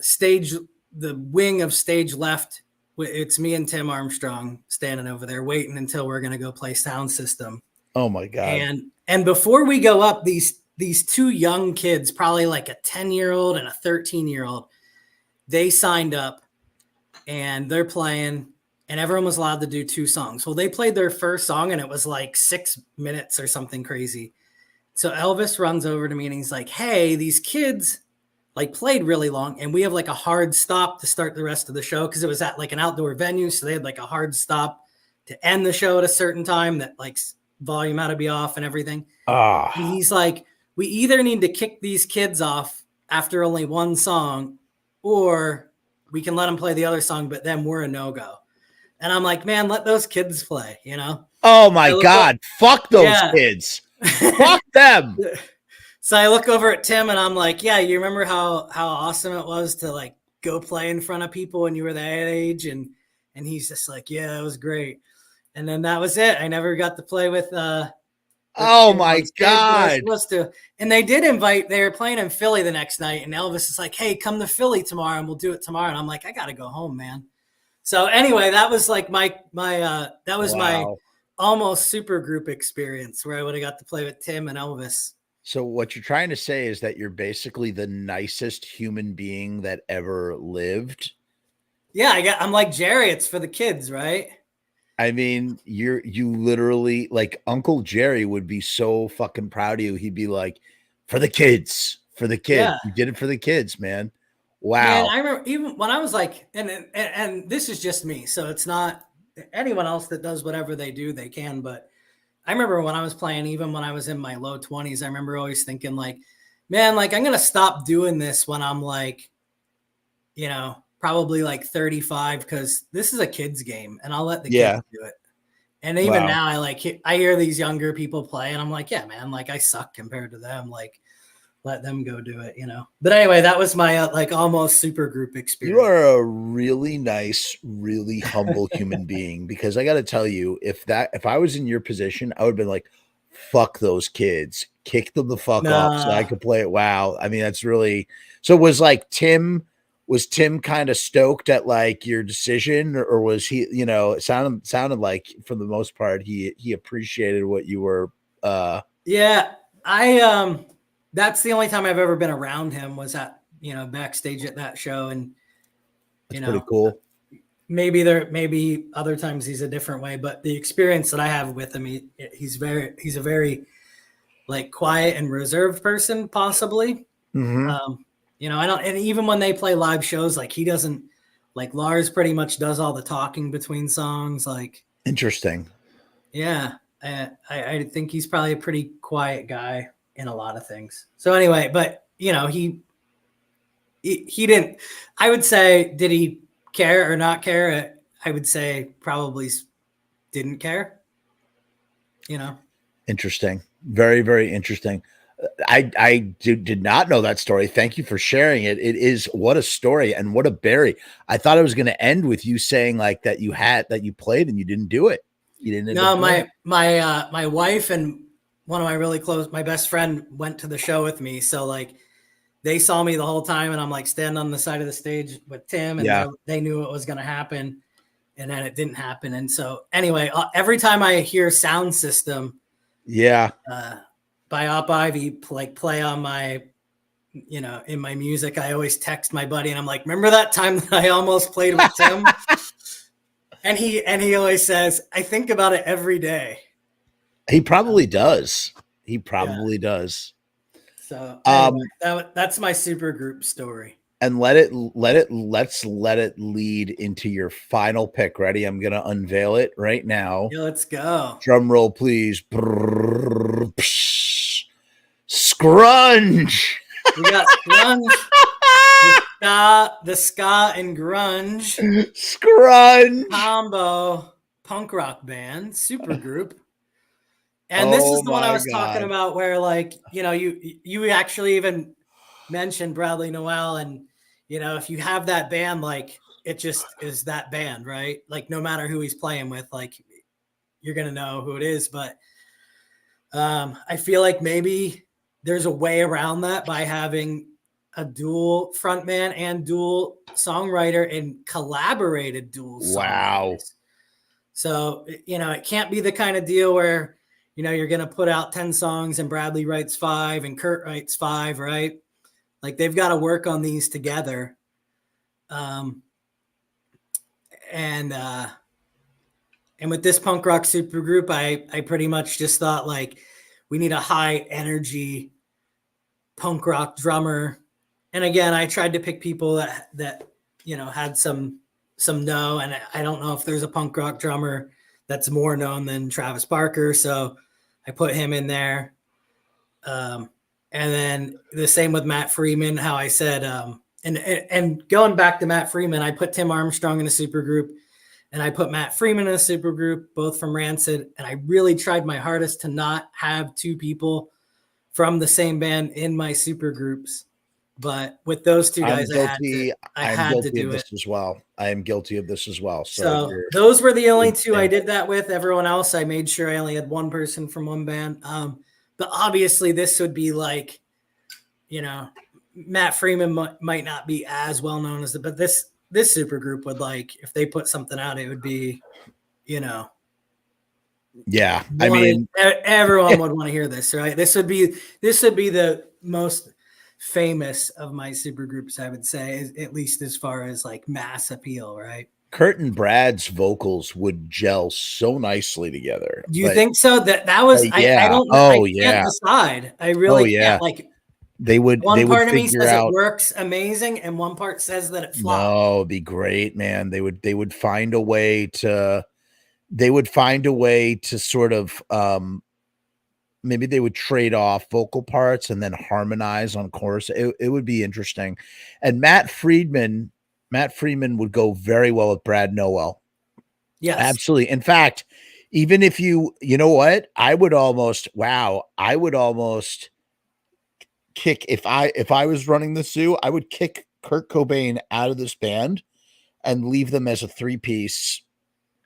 stage, the wing of stage left. It's me and Tim Armstrong standing over there waiting until we're going to go play sound system. Oh my God. And before we go up, these two young kids, probably like a 10-year-old and a 13-year-old, they signed up and they're playing, and everyone was allowed to do 2 songs. Well, they played their first song and it was like 6 minutes or something crazy. So Elvis runs over to me and he's like, "Hey, these kids like played really long, and we have like a hard stop to start the rest of the show," because it was at like an outdoor venue. So they had like a hard stop to end the show at a certain time that like volume had to be off and everything. And he's like, "We either need to kick these kids off after only 1 song, or we can let them play the other song, but then we're a no-go." And I'm like, "Man, let those kids play, you know?" Oh my God. Fuck those kids. Fuck them. So I look over at Tim and I'm like, "Yeah, you remember how awesome it was to like go play in front of people when you were that age?" And he's just like, "Yeah, it was great." And then that was it. I never got to play with oh my God. And they did invite, they were playing in Philly the next night, and Elvis is like, "Hey, come to Philly tomorrow and we'll do it tomorrow." And I'm like, "I gotta go home, man." So anyway, that was like my almost supergroup experience where I would have got to play with Tim and Elvis. So what you're trying to say is that you're basically the nicest human being that ever lived. Yeah, I'm like Jerry. It's for the kids, right? I mean, you literally, like, Uncle Jerry would be so fucking proud of you. He'd be like, "For the kids, for the kids." Yeah. You did it for the kids, man. Wow. Man, I remember even when I was like, and this is just me, so it's not anyone else that does whatever they do, they can. But I remember when I was playing, even when I was in my low 20s, I remember always thinking like, "Man, like I'm gonna stop doing this when I'm like, you know, probably like 35, because this is a kid's game, and I'll let the kids do it." And even now, I hear these younger people play, and I'm like, "Yeah, man, like I suck compared to them. Like, let them go do it, you know." But anyway, that was my like almost super group experience. You are a really nice, really humble human being, because I got to tell you, if I was in your position, I would have been like, "Fuck those kids, kick them the fuck off so I could play it." Wow. I mean, that's really, so was Tim kind of stoked at like your decision, or was he, you know, it sounded like for the most part, he appreciated what you were, yeah, that's the only time I've ever been around him, was at, you know, backstage at that show. And, you know, pretty cool. Maybe other times he's a different way, but the experience that I have with him, he's a very like quiet and reserved person, possibly. You know, and even when they play live shows, like he doesn't, like Lars pretty much does all the talking between songs. Like, interesting. Yeah. I think he's probably a pretty quiet guy in a lot of things. So anyway, but you know, he didn't, I would say, did he care or not care? I would say probably didn't care, you know? Interesting. Very, very interesting. I did not know that story. Thank you for sharing it. It is, what a story, and what a berry. I thought it was going to end with you saying like that you played and you didn't do it. You didn't. No, my wife and one of my really close, my best friend, went to the show with me. So like they saw me the whole time, and I'm like standing on the side of the stage with Tim, and they knew it was going to happen, and then it didn't happen. And so anyway, every time I hear Sound System, by Op Ivy, like play on my, you know, in my music, I always text my buddy and I'm like, "Remember that time that I almost played with Tim?" and he always says, "I think about it every day." He probably does. He probably does. So anyway, that's my super group story. and let's let it lead into your final pick. Ready? I'm gonna unveil it right now. Yeah, let's go. Drum roll, please. Scrunge. We got grunge, the ska and grunge Scrunge. combo punk rock band, Supergroup. And this is Oh the one I my was talking God. about where, like, you know, you actually even mentioned Bradley Noel, and if you have that band, like, it just is that band, right? Like, no matter who he's playing with, like, you're gonna know who it is. But I feel like maybe there's a way around that by having a dual frontman and dual songwriter and collaborated dual Wow. songwriters. So, it can't be the kind of deal where, you're going to put out 10 songs and Bradley writes 5 and Kurt writes 5, right? Like, they've got to work on these together. And with this punk rock super group, I pretty much just thought, like, we need a high energy punk rock drummer. And again, I tried to pick people that had some know, and I don't know if there's a punk rock drummer that's more known than Travis Barker, so I put him in there. And then the same with Matt Freeman, how I said, and going back to Matt Freeman, I put Tim Armstrong in a super group, and I put Matt Freeman in a super group, both from Rancid. And I really tried my hardest to not have two people from the same band in my super groups. But with those two guys, I had to do it as well. I am guilty of this as well. So those were the only two I did that with. Everyone else, I made sure I only had one person from one band. But obviously this would be like, Matt Freeman might not be as well known as but this super group would, like, if they put something out, it would be, yeah. I mean, everyone would want to hear this, right? This would be the most famous of my super groups, I would say, at least as far as like mass appeal, right? Kurt and Brad's vocals would gel so nicely together. Do you think so? That was yeah. I don't oh I yeah. can't decide. I really can't. Like, they would part of me figure says out it works amazing, and one part says that it flopped. No, it'd be great, man. They would find a way to sort of maybe they would trade off vocal parts and then harmonize on chorus. It would be interesting. And Matt Freeman would go very well with Brad Noel. Yes. Absolutely. In fact, even if you know what, I would almost kick if I was running the Sioux, I would kick Kurt Cobain out of this band and leave them as a 3-piece.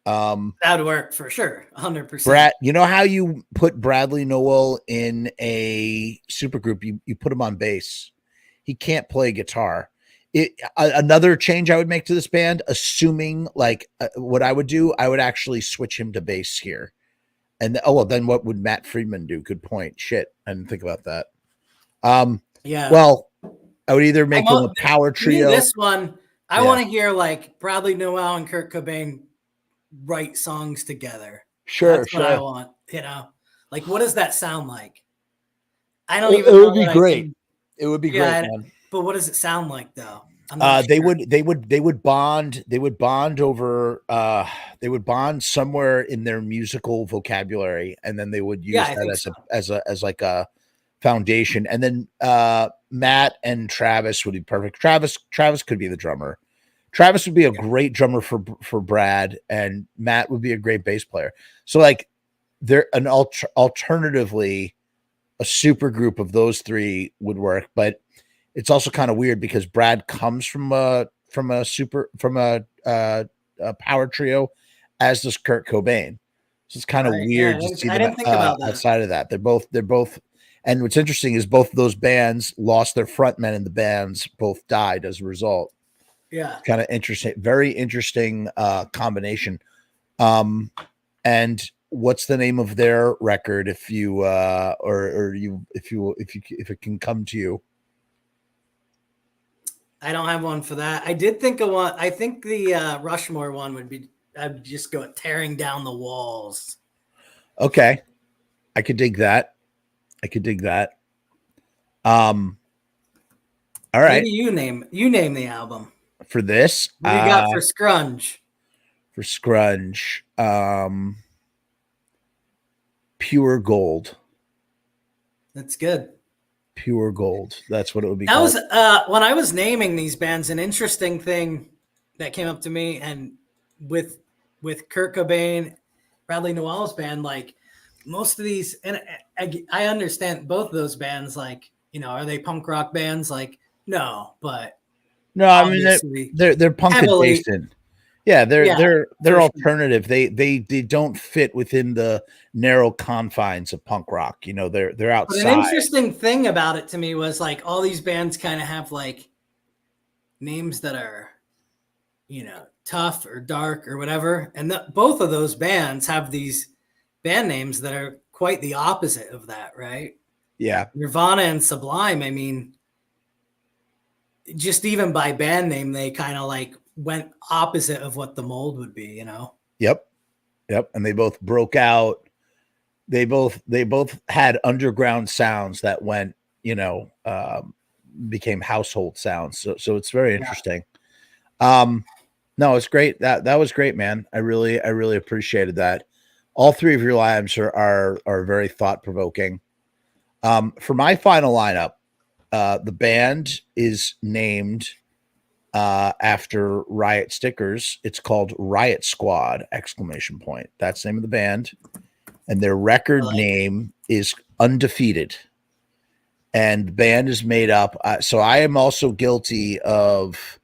That would work for sure. 100%. Brad, you know how you put Bradley Noel in a supergroup? You put him on bass. He can't play guitar. Another change I would make to this band, assuming like what I would do, I would actually switch him to bass here. And then what would Matt Freeman do? Good point. Shit, I didn't think about that. Yeah. Well, I would either make him a power trio. This one, I want to hear like Bradley Noel and Kurt Cobain write songs together. Sure, That's what I want. Like, what does that sound like? I don't even. It would be great. It would be great, man. But what does it sound like, though? They would bond. They would bond over. They would bond somewhere in their musical vocabulary, and then they would use that as like a foundation. And then Matt and Travis would be perfect. Travis could be the drummer. Travis would be a great drummer for Brad, and Matt would be a great bass player. So like they're alternatively a super group of those three would work, but it's also kind of weird because Brad comes from a power trio, as does Kurt Cobain. So it's kind of weird to see them outside of that. They're both, and what's interesting is both of those bands lost their frontmen, and the bands both died as a result. Yeah. Kind of interesting, very interesting combination. And what's the name of their record if you if it can come to you? I don't have one for that. I did think of one. I think the Rushmore one would be, I'd just go tearing down the walls. Okay. I could dig that. All right. Maybe you name the album. For this, What do you got for Scrunge? For Scrunge, Pure Gold. That's good. Pure Gold. That's what it would be That called. was when I was naming these bands, an interesting thing that came up to me, and with Kurt Cobain, Bradley Nowell's band, like most of these, and I understand both of those bands, like, you know, are they punk rock bands? Like, no, but No, I mean obviously they're punk heavily, adjacent. Yeah, yeah, they're for sure. alternative. They don't fit within the narrow confines of punk rock. You know, they're But outside. an interesting thing about it to me was like all these bands kind of have like names that are, you know, tough or dark or whatever, and both of those bands have these band names that are quite the opposite of that, right? Yeah. Nirvana and Sublime, I mean, just even by band name, they kind of like went opposite of what the mold would be, you know? Yep. And they both broke out. They both had underground sounds that went, you know, became household sounds. So it's very interesting. No, it's great. That was great, man. I really appreciated that. All three of your lines are very thought provoking. For my final lineup, the band is named after Riot stickers. It's called Riot Squad! ! That's the name of the band, and their record name is Undefeated. And the band is made up. So I am also guilty of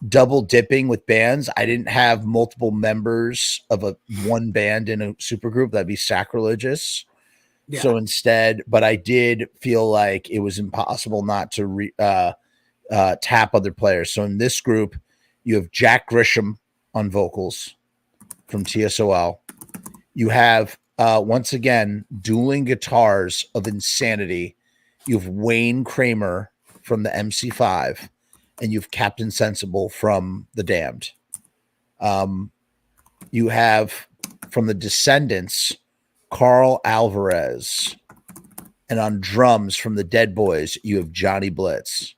double dipping with bands. I didn't have multiple members of one band in a supergroup. That'd be sacrilegious. Yeah. So instead, but I did feel like it was impossible not to tap other players. So in this group, you have Jack Grisham on vocals from TSOL. You have, once again, dueling guitars of insanity. You have Wayne Kramer from the MC5, and you have Captain Sensible from The Damned. You have from the Descendants, Carl Alvarez. And on drums from the Dead Boys, you have Johnny Blitz.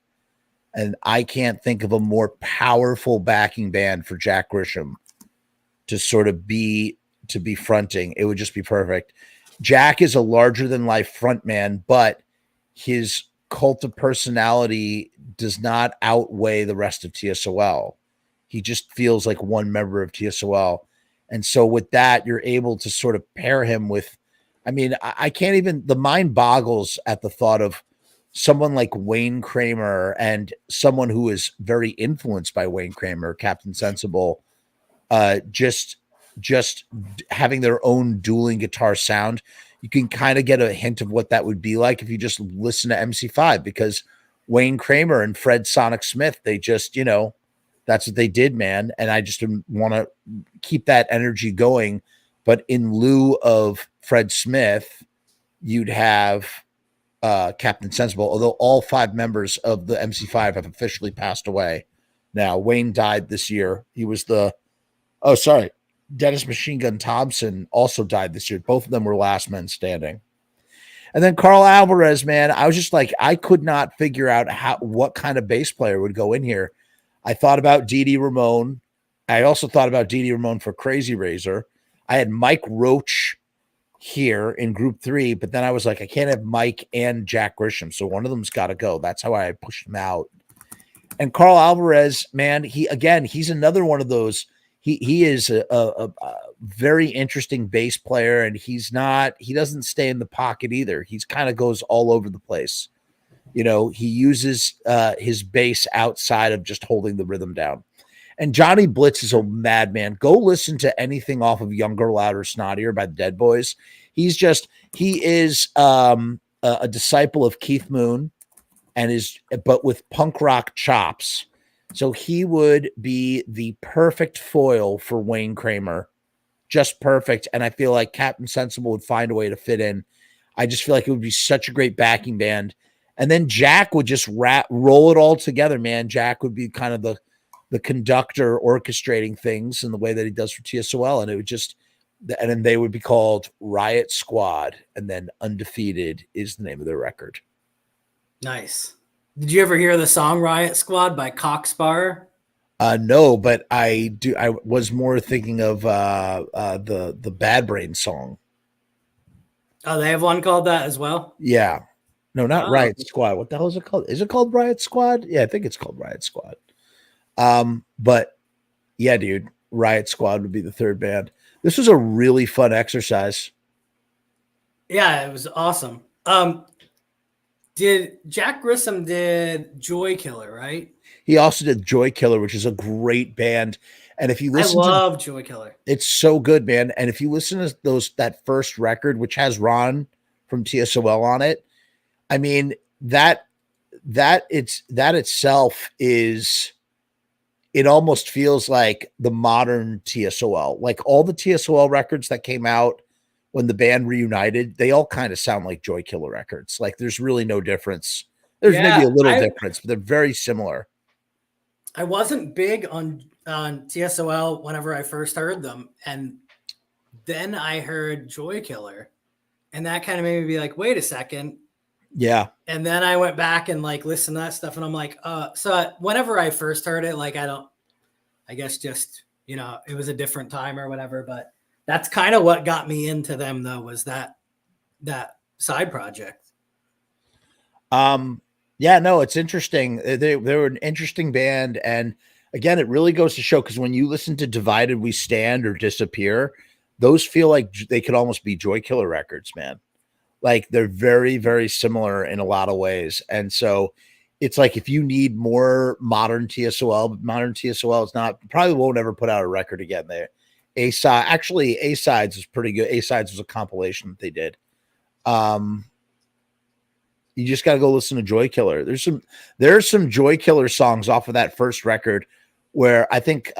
And I can't think of a more powerful backing band for Jack Grisham to sort of be fronting. It would just be perfect. Jack is a larger than life frontman, but his cult of personality does not outweigh the rest of TSOL. He just feels like one member of TSOL. And so with that, you're able to sort of pair him with, I mean, I can't even, the mind boggles at the thought of someone like Wayne Kramer and someone who is very influenced by Wayne Kramer, Captain Sensible, just having their own dueling guitar sound. You can kind of get a hint of what that would be like if you just listen to MC5, because Wayne Kramer and Fred Sonic Smith, they just, you know, that's what they did, man. And I just want to keep that energy going. But in lieu of Fred Smith, you'd have Captain Sensible, although all 5 members of the MC5 have officially passed away. Now, Wayne died this year. He was Dennis Machine Gun Thompson also died this year. Both of them were last men standing. And then Carl Alvarez, man, I was just like, I could not figure out what kind of bass player would go in here. I thought about Dee Ramone. I also thought about Dee Ramone for Crazy Razer. I had Mike Roach here in group 3, but then I was like, I can't have Mike and Jack Grisham, so one of them's got to go. That's how I pushed him out. And Carl Alvarez, man, he's another one of those. He is a very interesting bass player, and he doesn't stay in the pocket either. He's kind of goes all over the place. You know, he uses his bass outside of just holding the rhythm down. And Johnny Blitz is a madman. Go listen to anything off of Younger, Louder, Snottier by the Dead Boys. He is a disciple of Keith Moon, but with punk rock chops. So he would be the perfect foil for Wayne Kramer. Just perfect. And I feel like Captain Sensible would find a way to fit in. I just feel like it would be such a great backing band. And then Jack would just roll it all together, man. Jack would be kind of the conductor orchestrating things in the way that he does for TSOL. And it would just, and then they would be called Riot Squad. And then Undefeated is the name of their record. Nice. Did you ever hear the song Riot Squad by Cockspar? No, but I do. I was more thinking of the Bad Brain song. Oh, they have one called that as well. Yeah, no, not Oh, Riot Squad. What the hell is it called? Is it called Riot Squad? Yeah, I think it's called Riot Squad. But yeah, dude, Riot Squad would be the third band. This was a really fun exercise. yeah, it was awesome. Did Jack Grissom did Joy Killer, right? He also did Joy Killer, which is a great band. And if you I listen to, love Joy Killer. it's so good, man. And if you listen to that first record, which has Ron from TSOL on it, I mean that itself is, it almost feels like the modern TSOL. Like all the TSOL records that came out when the band reunited, they all kind of sound like Joy Killer records. Like there's really no difference. There's maybe Yeah, a little difference, but they're very similar. I wasn't big on TSOL whenever I first heard them, and then I heard Joy Killer, and that kind of made me be like, wait a second. Yeah. And then I went back and like listened to that stuff, and I'm like, so whenever I first heard it, like I guess just, it was a different time or whatever, but that's kind of what got me into them though, was that side project. Yeah, no, it's interesting. They were an interesting band. And again, it really goes to show, because when you listen to Divided We Stand or Disappear, those feel like they could almost be Joy Killer records, man. Like they're very, very similar in a lot of ways. And so it's like, if you need more modern TSOL, but modern TSOL is not, probably won't ever put out a record again. There, A Sides was pretty good. A Sides was a compilation that they did. You just got to go listen to Joy Killer. There's some Joy Killer songs off of that first record where I think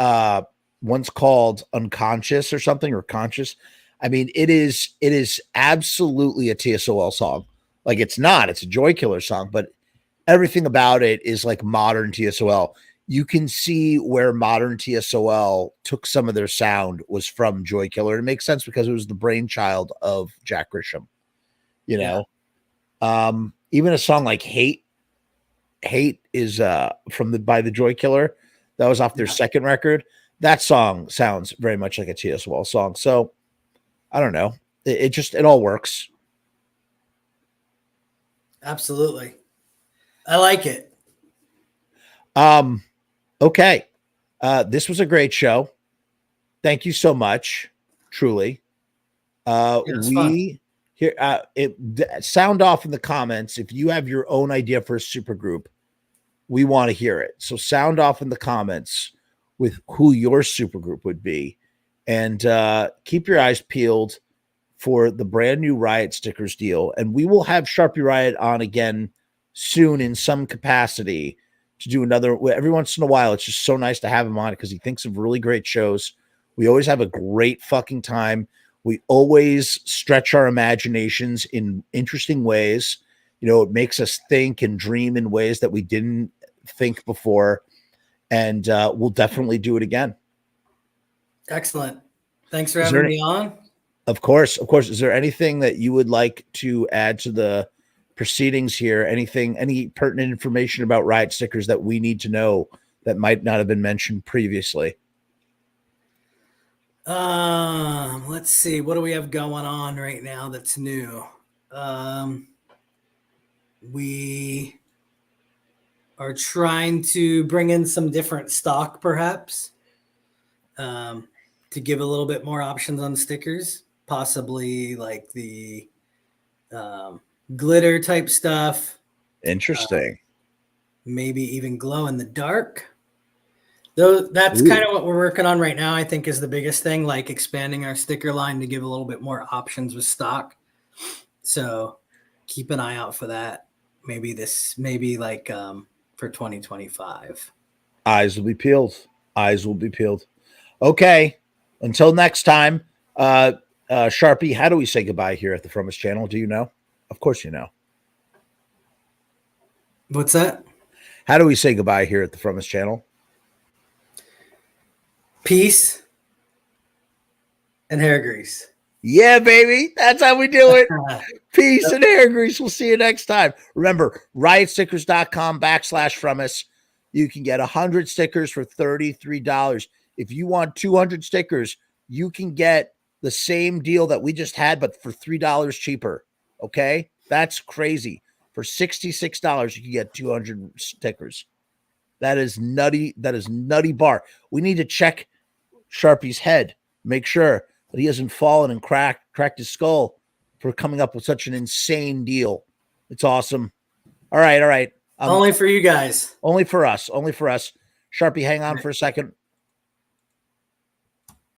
one's called Unconscious or something, or Conscious. I mean, it is absolutely a TSOL song. Like it's a Joy Killer song, but everything about it is like modern TSOL. You can see where modern TSOL took some of their sound was from Joy Killer. It makes sense because it was the brainchild of Jack Grisham, you know. Even a song like Hate is by the Joy Killer. That was off their second record. That song sounds very much like a TSOL song. So I don't know. It all works. Absolutely. I like it. Okay. This was a great show. Thank you so much. Truly. We here sound off in the comments if you have your own idea for a super group. We want to hear it. So sound off in the comments with who your super group would be, and keep your eyes peeled for the brand new Riot stickers deal. And we will have Sharpie Riot on again soon in some capacity to do another. Every once in a while, it's just so nice to have him on because he thinks of really great shows. We always have a great fucking time. We always stretch our imaginations in interesting ways. It makes us think and dream in ways that we didn't think before. And we'll definitely do it again. Excellent. Thanks for having me on. Of course. Is there anything that you would like to add to the proceedings here? Any pertinent information about Riot stickers that we need to know that might not have been mentioned previously? Let's see. What do we have going on right now that's new? We are trying to bring in some different stock, perhaps, to give a little bit more options on stickers, possibly like the glitter type stuff. Interesting. Maybe even glow in the dark. Though that's kind of what we're working on right now, I think, is the biggest thing, like expanding our sticker line to give a little bit more options with stock. So keep an eye out for that. Maybe for 2025. Eyes will be peeled. Okay. Until next time, Sharpie, how do we say goodbye here at the Frumess channel? Do you know? Of course you know. What's that? How do we say goodbye here at the Frumess channel? Peace and hair grease. Yeah, baby. That's how we do it. Peace and hair grease. We'll see you next time. Remember, riotstickers.com/Frumess. You can get 100 stickers for $33. If you want 200 stickers, you can get the same deal that we just had, but for $3 cheaper. Okay? That's crazy. For $66, you can get 200 stickers. That is nutty. That is nutty bar. We need to check Sharpie's head. Make sure that he hasn't fallen and cracked his skull for coming up with such an insane deal. It's awesome. All right. Only for you guys. Only for us. Only for us. Sharpie, hang on for a second.